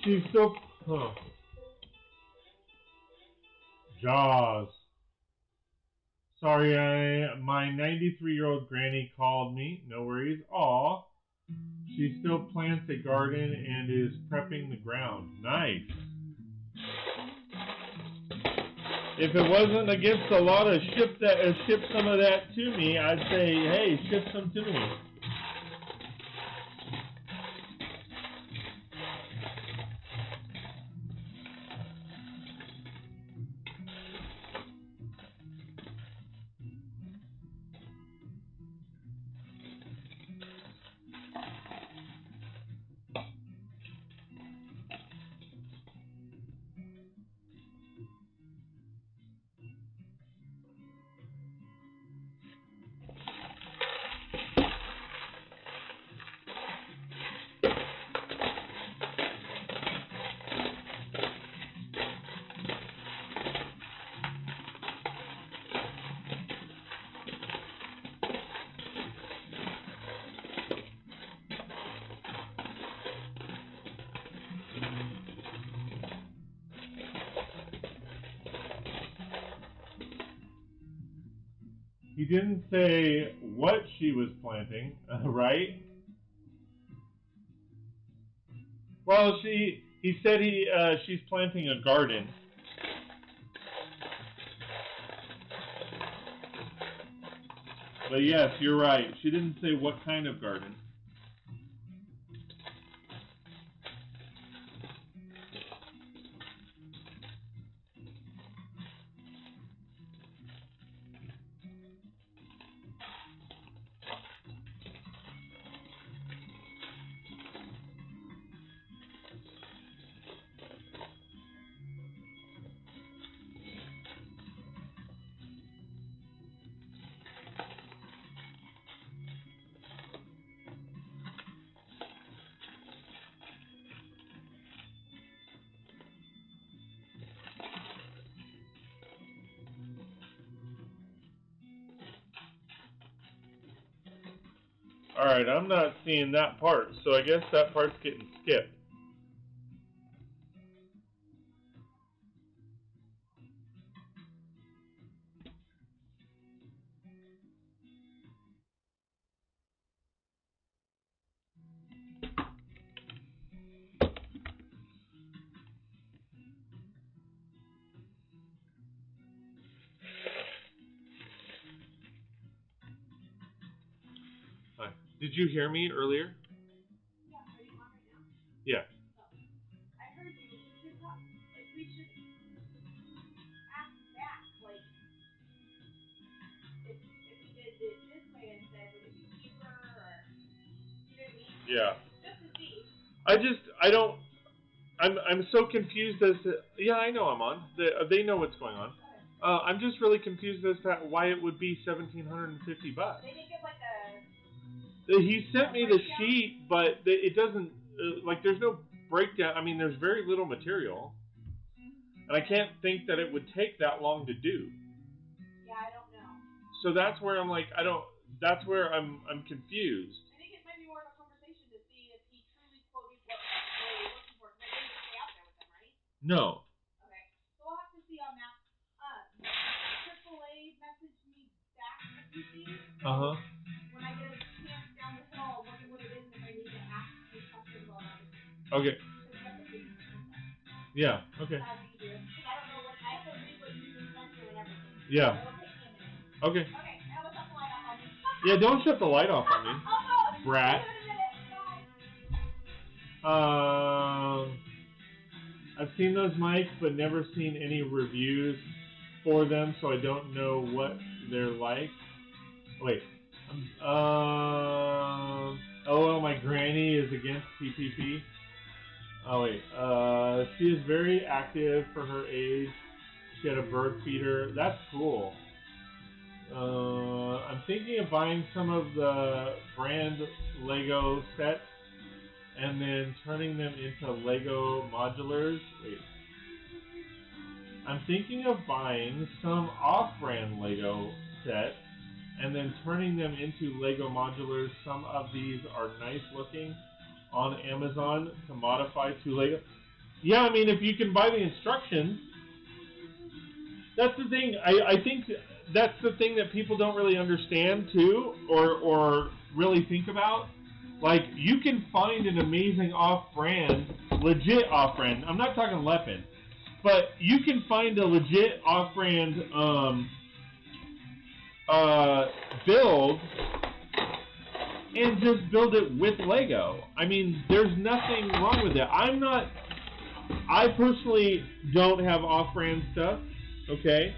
She's so... Huh. Jaws. Sorry, my 93-year-old granny called me. No worries. Aw. She still plants a garden and is prepping the ground. Nice. If it wasn't against the law to ship some of that to me, I'd say, hey, ship some to me. He didn't say what she was planting, right? Well, he said she's planting a garden. But yes, you're right. She didn't say what kind of garden. Alright, I'm not seeing that part, so I guess that part's getting skipped. Did you hear me earlier? Yeah, are you on right now? Yeah. I heard you. We should talk. Like, we should ask back. Like, if we did it this way instead, would it be cheaper or, you know what I mean? Yeah. Just to see. I don't. I'm so confused as to. Yeah, I know I'm on. They know what's going on. I'm just really confused as to why it would be $1,750. They didn't give like a. He sent me the sheet, but it doesn't. Like, there's no breakdown. I mean, there's very little material, and I can't think that it would take that long to do. Yeah, I don't know. So that's where I'm like, I don't. That's where I'm confused. I think it might be more of a conversation to see if he truly quoted what they were looking for. Because I didn't stay out there with them, right? No. Okay. So we'll have to see on that. AAA messaged me back a few things. Uh huh. When I get a chance down the hill, I'll look at what it is and if I need to ask any questions about it. Okay. Because we have to pay people. Yeah. Okay. That'd be easier. Because I don't know what. I have to read what you just sent through and everything. Yeah. It'll take me a minute. Okay. Okay. Now let's shut the light off on me. Yeah, don't shut the light off on me, Oh no! brat. Give it a minute. Bye. I've seen those mics, but never seen any reviews for them, so I don't know what they're like. Wait. Oh, my granny is against PPP. Oh, wait. She is very active for her age. She had a bird feeder. That's cool. I'm thinking of buying some of the brand Lego sets and then turning them into Lego modulars. Wait. I'm thinking of buying some off-brand Lego sets and then turning them into Lego modulars. Some of these are nice looking on Amazon to modify to Lego. Yeah, I mean, if you can buy the instructions, that's the thing. I think that's the thing that people don't really understand too, or really think about. Like, you can find an amazing off-brand, legit off-brand. I'm not talking Lepin, but you can find a legit off-brand build and just build it with Lego. I mean, there's nothing wrong with it. I personally don't have off-brand stuff, okay?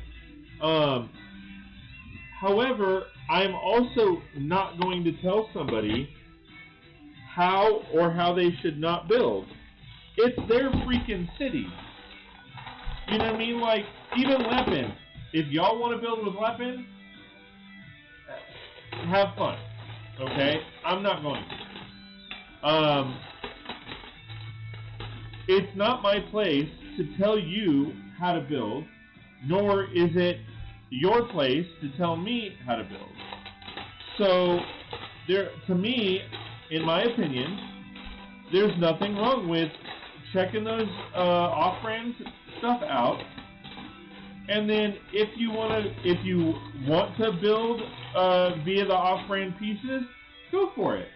However, I'm also not going to tell somebody how they should not build. It's their freaking city. You know what I mean? Like, even Lepin. If y'all want to build with Lepin, have fun. Okay? I'm not going to. It's not my place to tell you how to build, nor is it your place to tell me how to build. So, to me, in my opinion, there's nothing wrong with checking those off-brand stuff out, and then if you want to build via the off-brand pieces, go for it.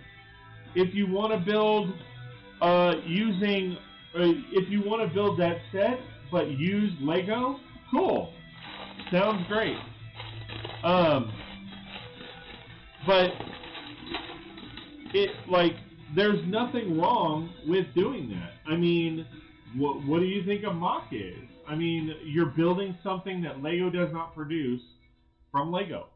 If you want to build if you want to build that set but use Lego, cool. Sounds great. But there's nothing wrong with doing that. I mean, what do you think a mock is? I mean, you're building something that Lego does not produce from Lego.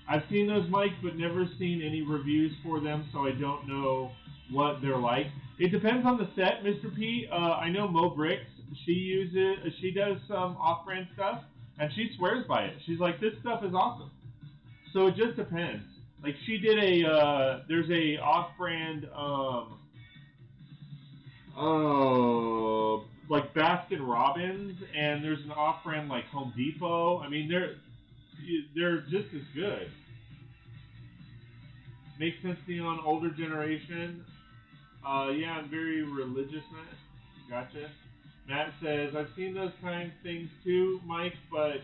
I've seen those mics, but never seen any reviews for them, so I don't know what they're like. It depends on the set, Mr. P. I know Brix. She does some off-brand stuff, and she swears by it. She's like, this stuff is awesome. So it just depends. Like, she did there's a off-brand, like Baskin Robbins, and there's an off-brand like Home Depot. I mean, they're just as good. Makes sense to me on older generation. Yeah, I'm very religious, Matt. Gotcha. Matt says, I've seen those kind of things too, Mike, but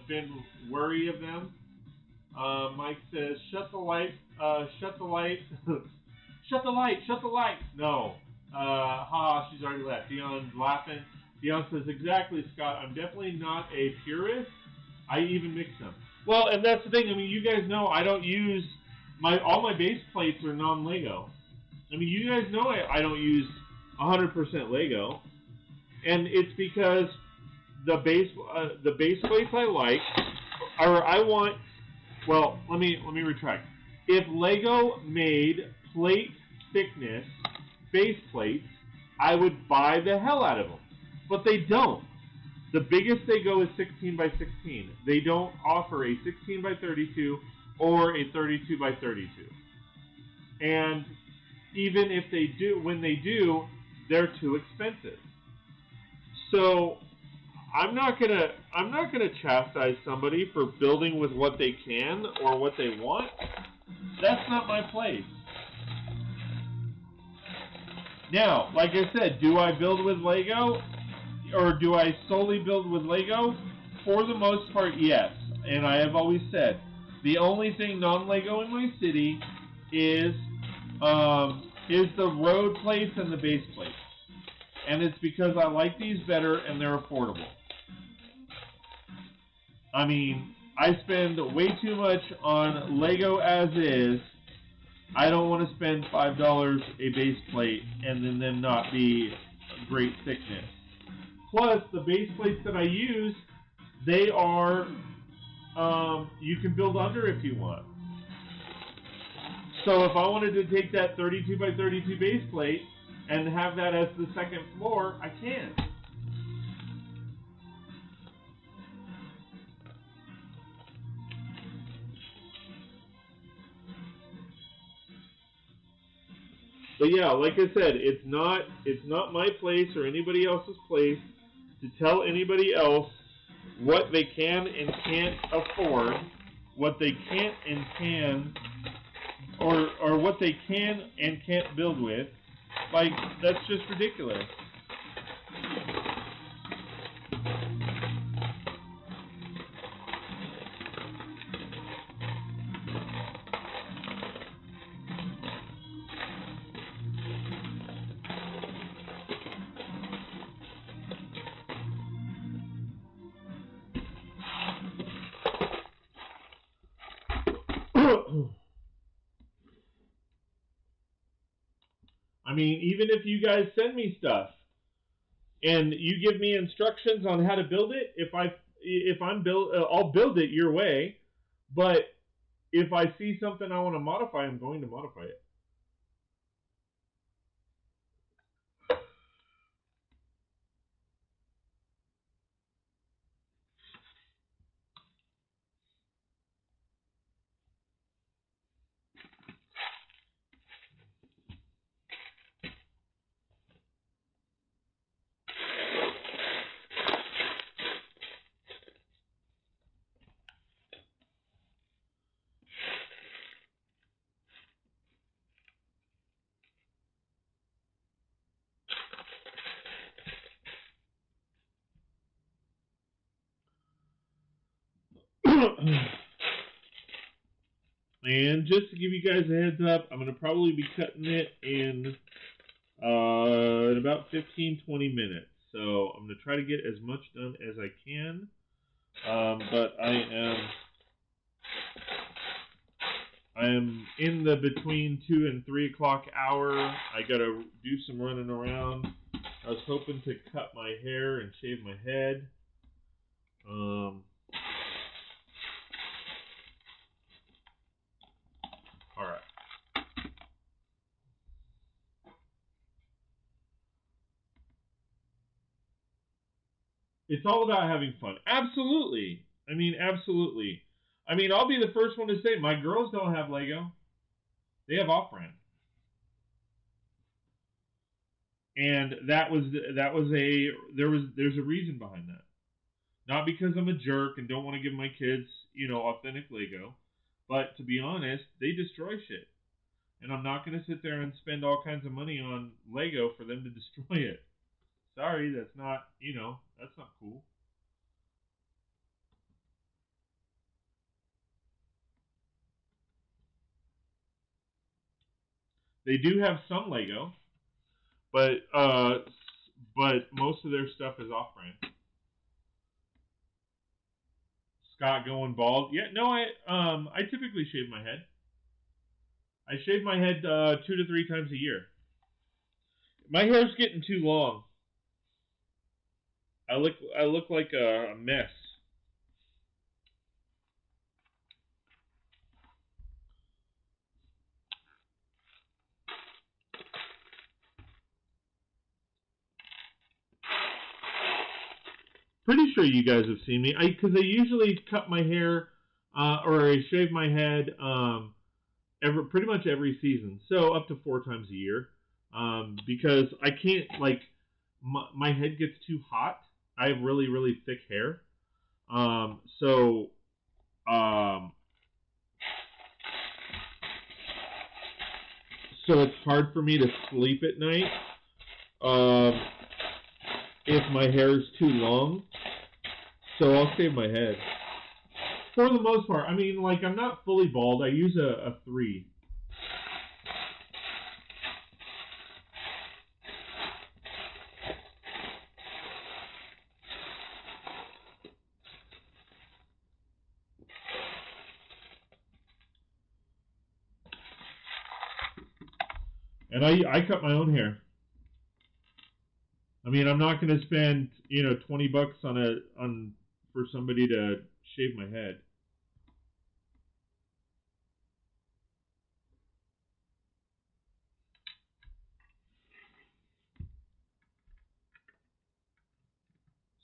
been wary of them. Mike says, shut the light. Shut the light. Shut the light. Shut the light. No. She's already left. Dion's laughing. Dion says, exactly, Scott. I'm definitely not a purist. I even mix them. Well, and that's the thing. I mean, you guys know I don't use all my base plates are non-Lego. I mean, you guys know I don't use 100% Lego, and it's because the base plates I like, or I want. Well, let me retract. If Lego made plate thickness base plates, I would buy the hell out of them, but they don't. The biggest they go is 16 by 16. They don't offer a 16 by 32 or a 32 by 32. And even if they do, when they do, they're too expensive. So I'm not gonna chastise somebody for building with what they can or what they want. That's not my place. Now, like I said, do I build with Lego? Or do I solely build with Lego? For the most part, yes. And I have always said, the only thing non-Lego in my city is the road plates and the base plates. And it's because I like these better and they're affordable. I mean, I spend way too much on Lego as is. I don't want to spend $5 a base plate and then them not be great thickness. Plus, the base plates that I use, they are, you can build under if you want. So if I wanted to take that 32 by 32 base plate and have that as the second floor, I can. But yeah, like I said, it's not my place or anybody else's place to tell anybody else what they can and can't afford, what they can't and can, or what they can and can't build with. Like, that's just ridiculous. I mean, even if you guys send me stuff and you give me instructions on how to build it, I'll build it your way. But if I see something I want to modify, I'm going to modify it. And just to give you guys a heads up, I'm going to probably be cutting it in about 15-20 minutes. So I'm going to try to get as much done as I can. But I am in the between 2 and 3 o'clock hour. I got to do some running around. I was hoping to cut my hair and shave my head. All right. It's all about having fun. Absolutely. I mean, absolutely. I mean, I'll be the first one to say my girls don't have Lego. They have off-brand. And there's a reason behind that. Not because I'm a jerk and don't want to give my kids, authentic Lego, but to be honest, they destroy shit. And I'm not going to sit there and spend all kinds of money on Lego for them to destroy it. Sorry, that's not cool. They do have some Lego, but most of their stuff is off-brand. Scott going bald. Yeah, no, I typically shave my head. I shave my head 2 to 3 times a year. My hair's getting too long. I look like a mess. Pretty sure you guys have seen me. Because I usually cut my hair or I shave my head pretty much every season, so up to 4 times a year. Because I can't my head gets too hot. I have really really thick hair, so it's hard for me to sleep at night if my hair is too long. So I'll shave my head. For the most part, I mean, like, I'm not fully bald. I use a 3. And I cut my own hair. I mean, I'm not going to spend, $20 for somebody to shave my head.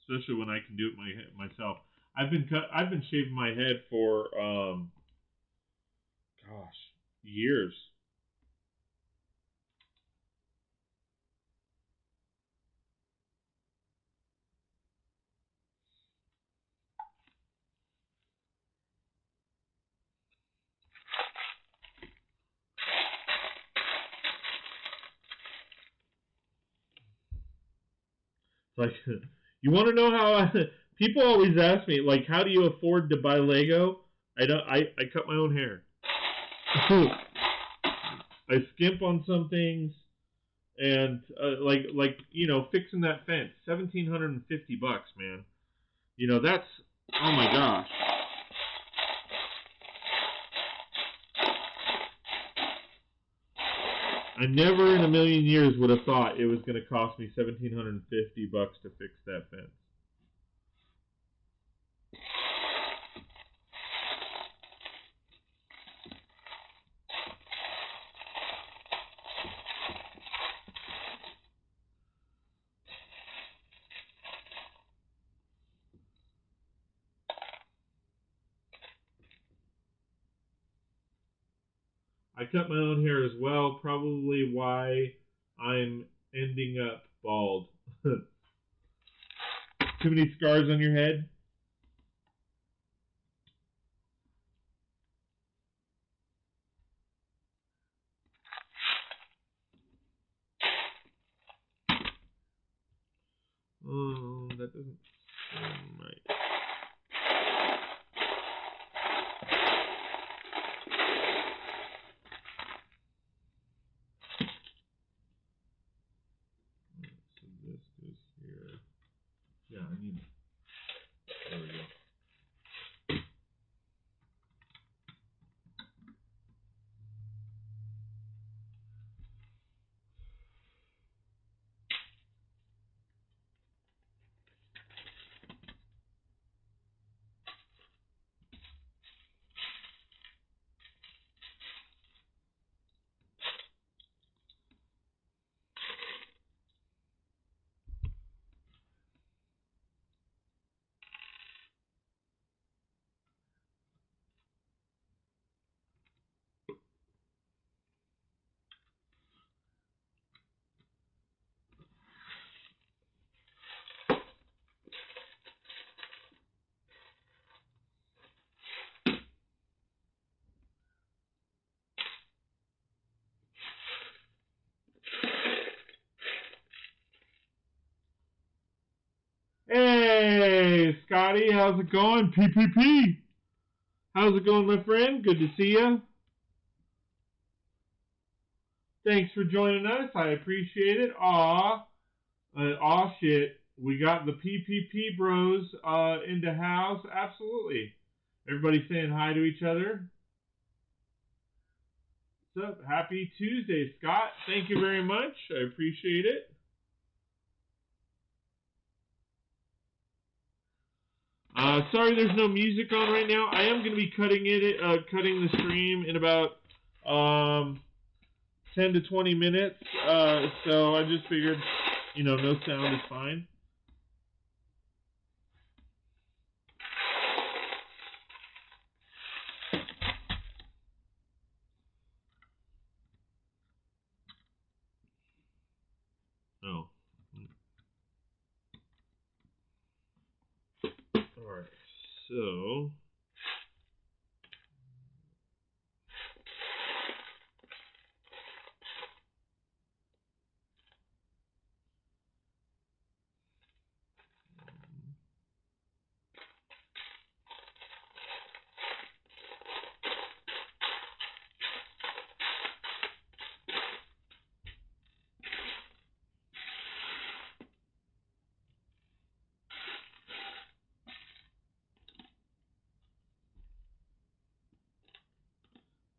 Especially when I can do it myself. I've been shaving my head for years. Like, you want to know how people always ask me, like, how do you afford to buy Lego? I cut my own hair. I skimp on some things, and fixing that fence, $1,750, man. That's, oh my gosh. I never in a million years would have thought it was going to cost me $1,750 to fix that fence. I cut my own hair as well, probably why I'm ending up bald. Too many scars on your head? Oh, that doesn't sound right. So this goes here. Yeah, I need it. There we go. Hey, Scotty, how's it going? PPP. How's it going, my friend? Good to see you. Thanks for joining us. I appreciate it. Aw, shit. We got the PPP bros into house. Absolutely. Everybody saying hi to each other. What's up? Happy Tuesday, Scott. Thank you very much. I appreciate it. Sorry there's no music on right now. I am going to be cutting the stream in about 10 to 20 minutes. So I just figured, no sound is fine. Oh. Alright, so...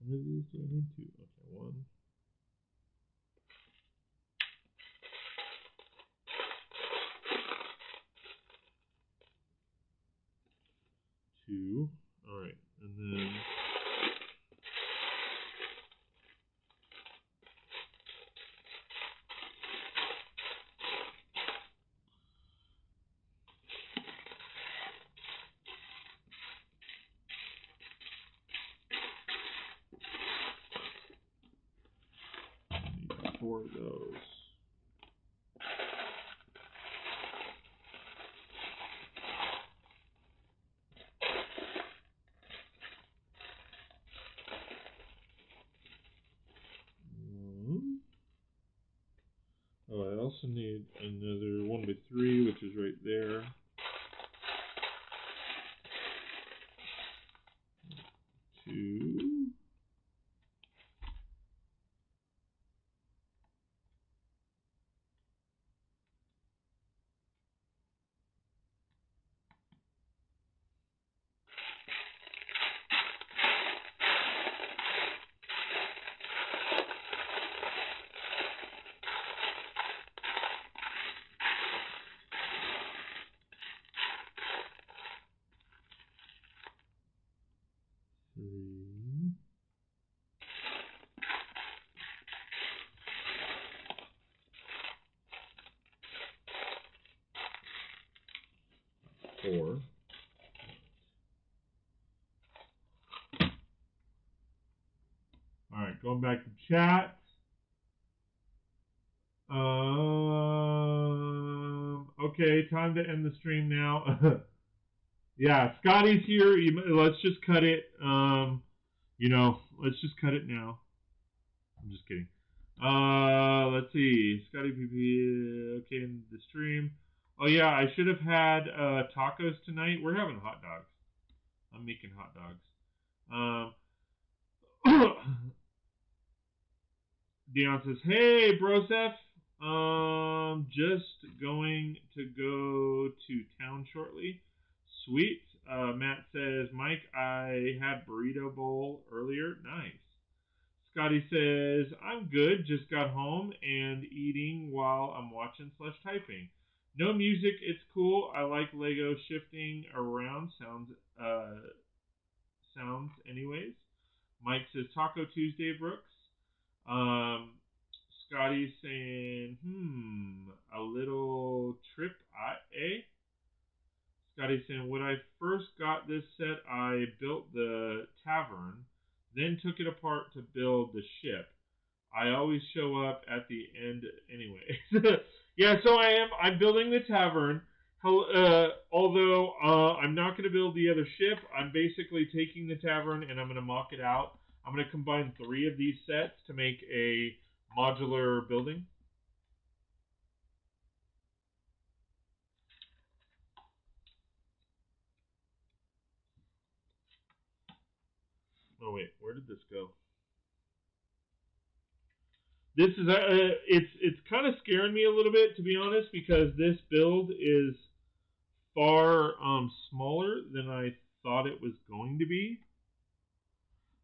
How many of these do I need to? Okay, 1. 2. Alright, and then... I need 4 of those. Oh, I also need another 1 by 3, which is right there. 2. Four. Alright, going back to chat. Okay, time to end the stream now. Yeah, Scotty's here. Let's just cut it. Let's just cut it now. I'm just kidding. Let's see. Scotty PP, okay, in the stream. Oh yeah, I should have had tacos tonight. We're having hot dogs. I'm making hot dogs. Dion says, "Hey, Broseph. Just going to go to town shortly. Sweet." Matt says, "Mike, I had burrito bowl earlier. Nice." Scotty says, "I'm good. Just got home and eating while I'm watching/typing. No music. It's cool. I like Lego shifting around. Sounds anyways." Mike says, "Taco Tuesday, Brooks." Scotty's saying, a little trip, eh? Scotty's saying, when I first got this set, I built the tavern, then took it apart to build the ship. I always show up at the end anyway. Yeah, so I'm building the tavern. Although I'm not going to build the other ship, I'm basically taking the tavern and I'm going to mock it out. I'm going to combine 3 of these sets to make a modular building. Oh wait, where did this go? This is it's kind of scaring me a little bit, to be honest, because this build is far smaller than I thought it was going to be.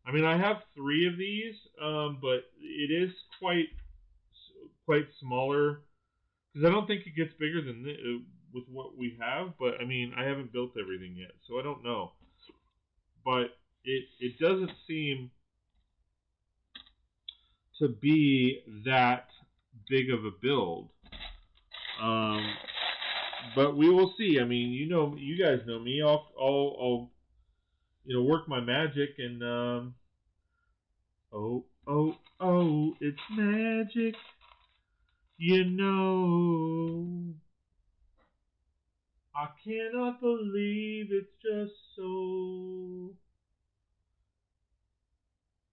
I mean, I have 3 of these, but it is quite smaller, because I don't think it gets bigger than this, with what we have. But I mean, I haven't built everything yet, so I don't know. But it doesn't seem to be that big of a build. But we will see. I mean, you guys know me. I'll work my magic, and oh, it's magic. I cannot believe it's just so.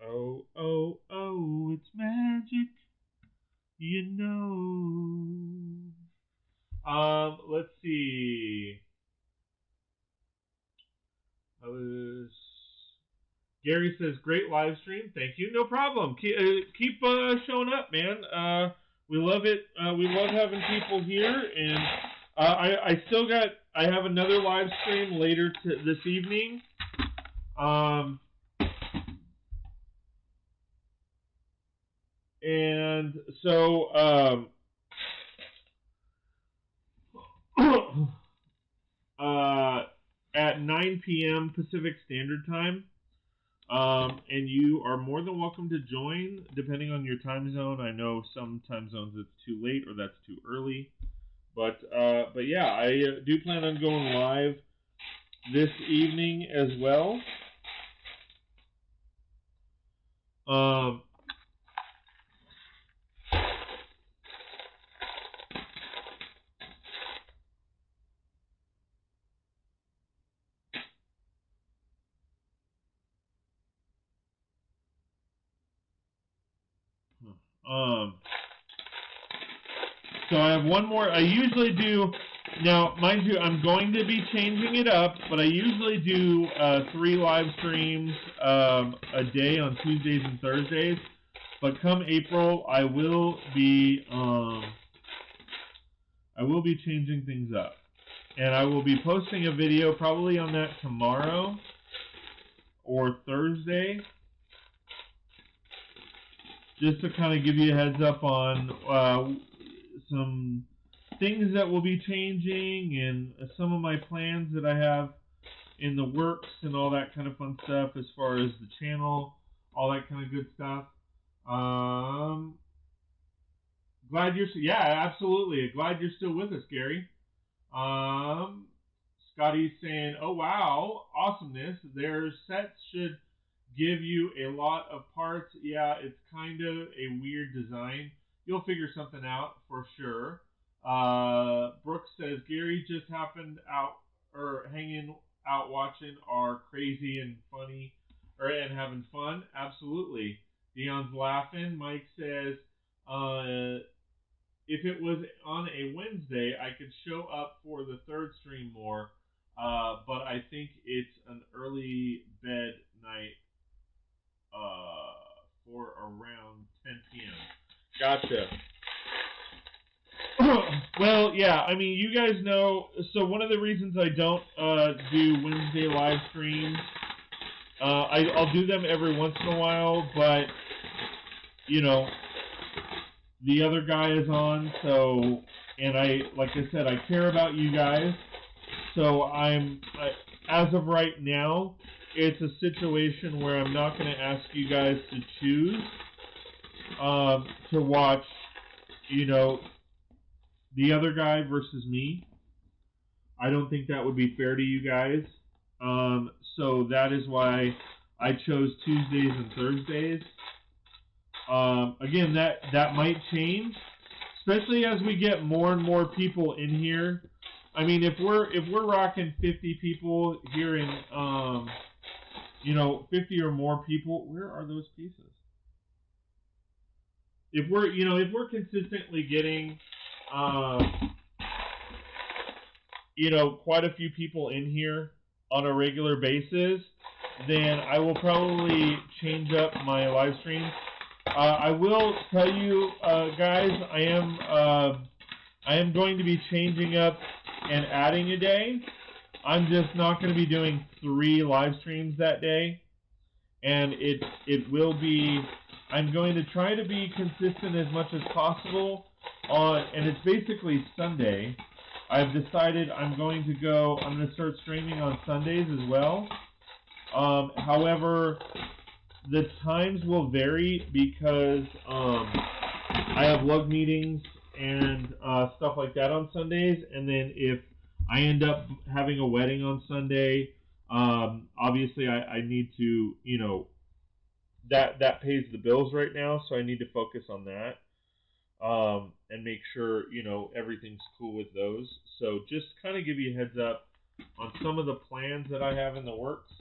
Oh, it's magic. Let's see. Gary says, great live stream. Thank you. No problem. Keep showing up, man. We love it. We love having people here. And I have another live stream later this evening. And so at 9 p.m. Pacific Standard Time. And you are more than welcome to join, depending on your time zone. I know some time zones it's too late or that's too early. But yeah, I do plan on going live this evening as well. So I have one more. I usually do, now mind you, I'm going to be changing it up, but I usually do 3 live streams a day on Tuesdays and Thursdays. But come April, I will be changing things up, and I will be posting a video probably on that tomorrow or Thursday, just to kind of give you a heads up on some things that will be changing and some of my plans that I have in the works and all that kind of fun stuff as far as the channel, all that kind of good stuff. Glad absolutely. Glad you're still with us, Gary. Scotty's saying, oh wow, awesomeness. Their sets should give you a lot of parts. Yeah, it's kind of a weird design. You'll figure something out for sure. Brooks says, Gary just happened hanging out watching are crazy and funny, and having fun. Absolutely. Dion's laughing. Mike says, if it was on a Wednesday, I could show up for the 3rd stream more, but I think it's an early bed night for around 10 p.m. Gotcha. Well, yeah, I mean, you guys know, so one of the reasons I don't do Wednesday live streams, I'll do them every once in a while, but, the other guy is on, so, and like I said, I care about you guys, so as of right now, it's a situation where I'm not going to ask you guys to choose to watch, the other guy versus me. I don't think that would be fair to you guys. So that is why I chose Tuesdays and Thursdays. Again, that might change, especially as we get more and more people in here. I mean, if we're rocking 50 people here in 50 or more people, where are those pieces? If we're consistently getting quite a few people in here on a regular basis, then I will probably change up my live streams. I will tell you, guys, I am going to be changing up and adding a day. I'm just not going to be doing 3 live streams that day, and it will be. I'm going to try to be consistent as much as possible and it's basically Sunday. I've decided I'm going to start streaming on Sundays as well. However, the times will vary because I have lug meetings and stuff like that on Sundays, and then if I end up having a wedding on Sunday, obviously I need to, that pays the bills right now, so I need to focus on that and make sure, everything's cool with those. So just kind of give you a heads up on some of the plans that I have in the works.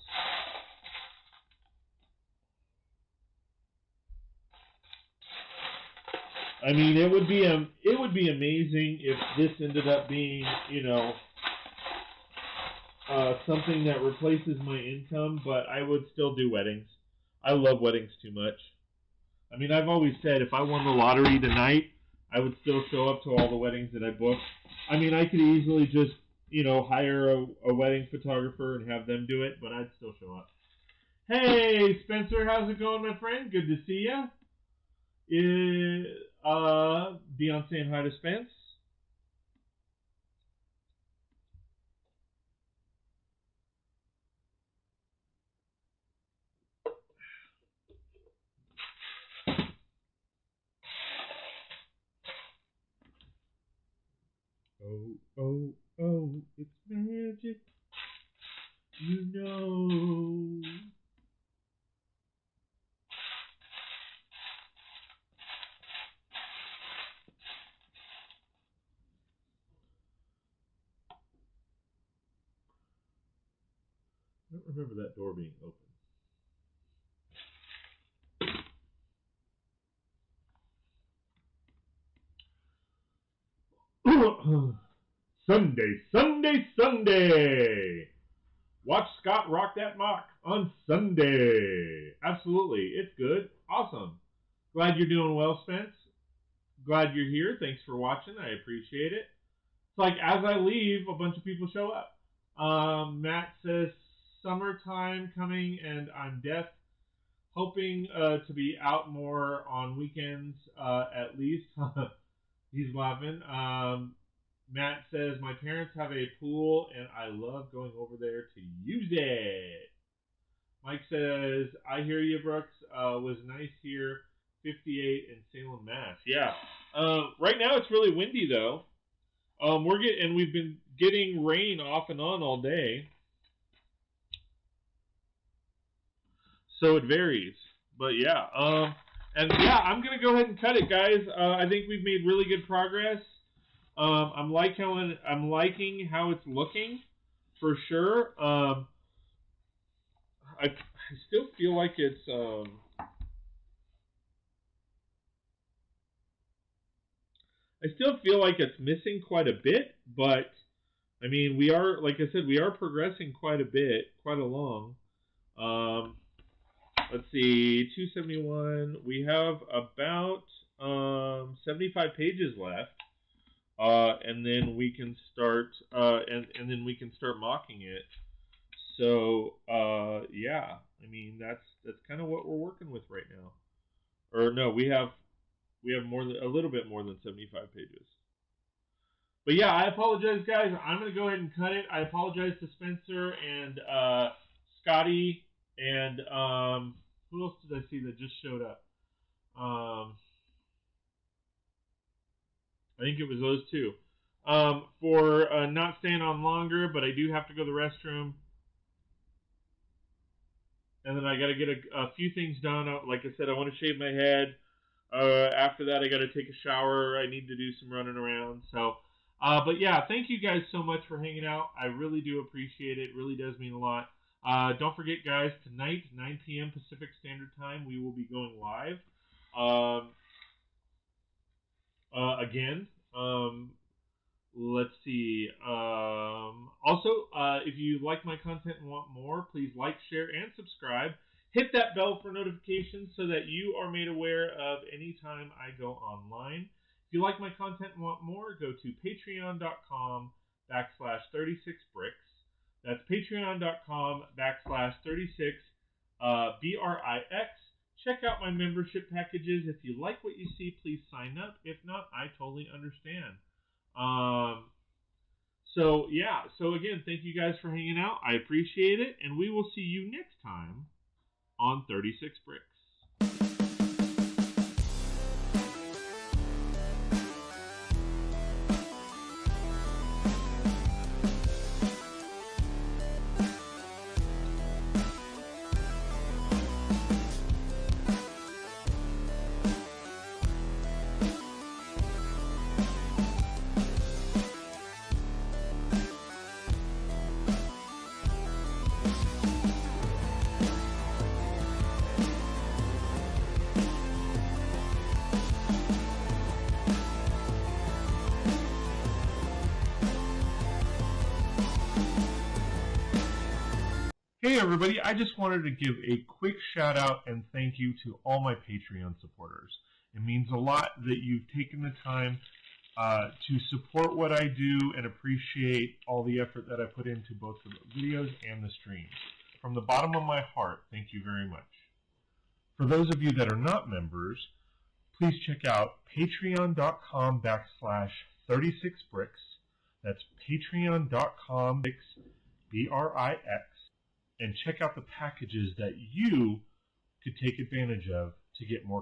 I mean, it would be amazing if this ended up being, something that replaces my income, but I would still do weddings. I love weddings too much. I mean, I've always said if I won the lottery tonight, I would still show up to all the weddings that I booked. I mean, I could easily just, hire a wedding photographer and have them do it, but I'd still show up. Hey, Spencer, how's it going, my friend? Good to see ya. Dion saying hi to Spence. Oh, oh, oh, it's magic. You know. I don't remember that door being open. Sunday, Sunday, Sunday. Watch Scott rock that mock on Sunday. Absolutely. It's good. Awesome. Glad you're doing well, Spence. Glad you're here. Thanks for watching. I appreciate it. It's like as I leave, a bunch of people show up. Matt says, summertime coming and I'm deaf. Hoping to be out more on weekends at least. He's laughing. Matt says, my parents have a pool and I love going over there to use it. Mike says, I hear you, Brooks. Was nice here. 58 in Salem, Mass. Yeah. Right now it's really windy though. We've been getting rain off and on all day. So it varies. But yeah. I'm gonna go ahead and cut it, guys. I think we've made really good progress. I'm liking how it's looking, for sure. I still feel like it's missing quite a bit, but I mean, we are, like I said, we are progressing quite a bit, quite along. Let's see, 271. We have about 75 pages left. And then we can start and then we can start mocking it. So yeah, I mean that's kind of what we're working with right now. Or no, we have a little bit more than 75 pages. But yeah, I apologize, guys. I'm gonna go ahead and cut it. I apologize to Spencer and Scotty and who else did I see that just showed up? I think it was those two. For not staying on longer, but I do have to go to the restroom. And then I got to get a few things done. Like I said, I want to shave my head. After that, I got to take a shower. I need to do some running around. So, but yeah, thank you guys so much for hanging out. I really do appreciate it. It really does mean a lot. Don't forget, guys, tonight, 9 p.m. Pacific Standard Time, we will be going live. Again. Let's see. Also, if you like my content and want more, please like, share, and subscribe. Hit that bell for notifications so that you are made aware of any time I go online. If you like my content and want more, go to patreon.com/36brix. That's patreon.com/36 BRIX. Check out my membership packages. If you like what you see, please sign up. If not, I totally understand. So again, thank you guys for hanging out. I appreciate it, and we will see you next time on 36 Bricks. Hey everybody, I just wanted to give a quick shout out and thank you to all my Patreon supporters. It means a lot that you've taken the time to support what I do and appreciate all the effort that I put into both the videos and the streams. From the bottom of my heart, thank you very much. For those of you that are not members, please check out patreon.com/36bricks. That's patreon.com/BRIX. And check out the packages that you could take advantage of to get more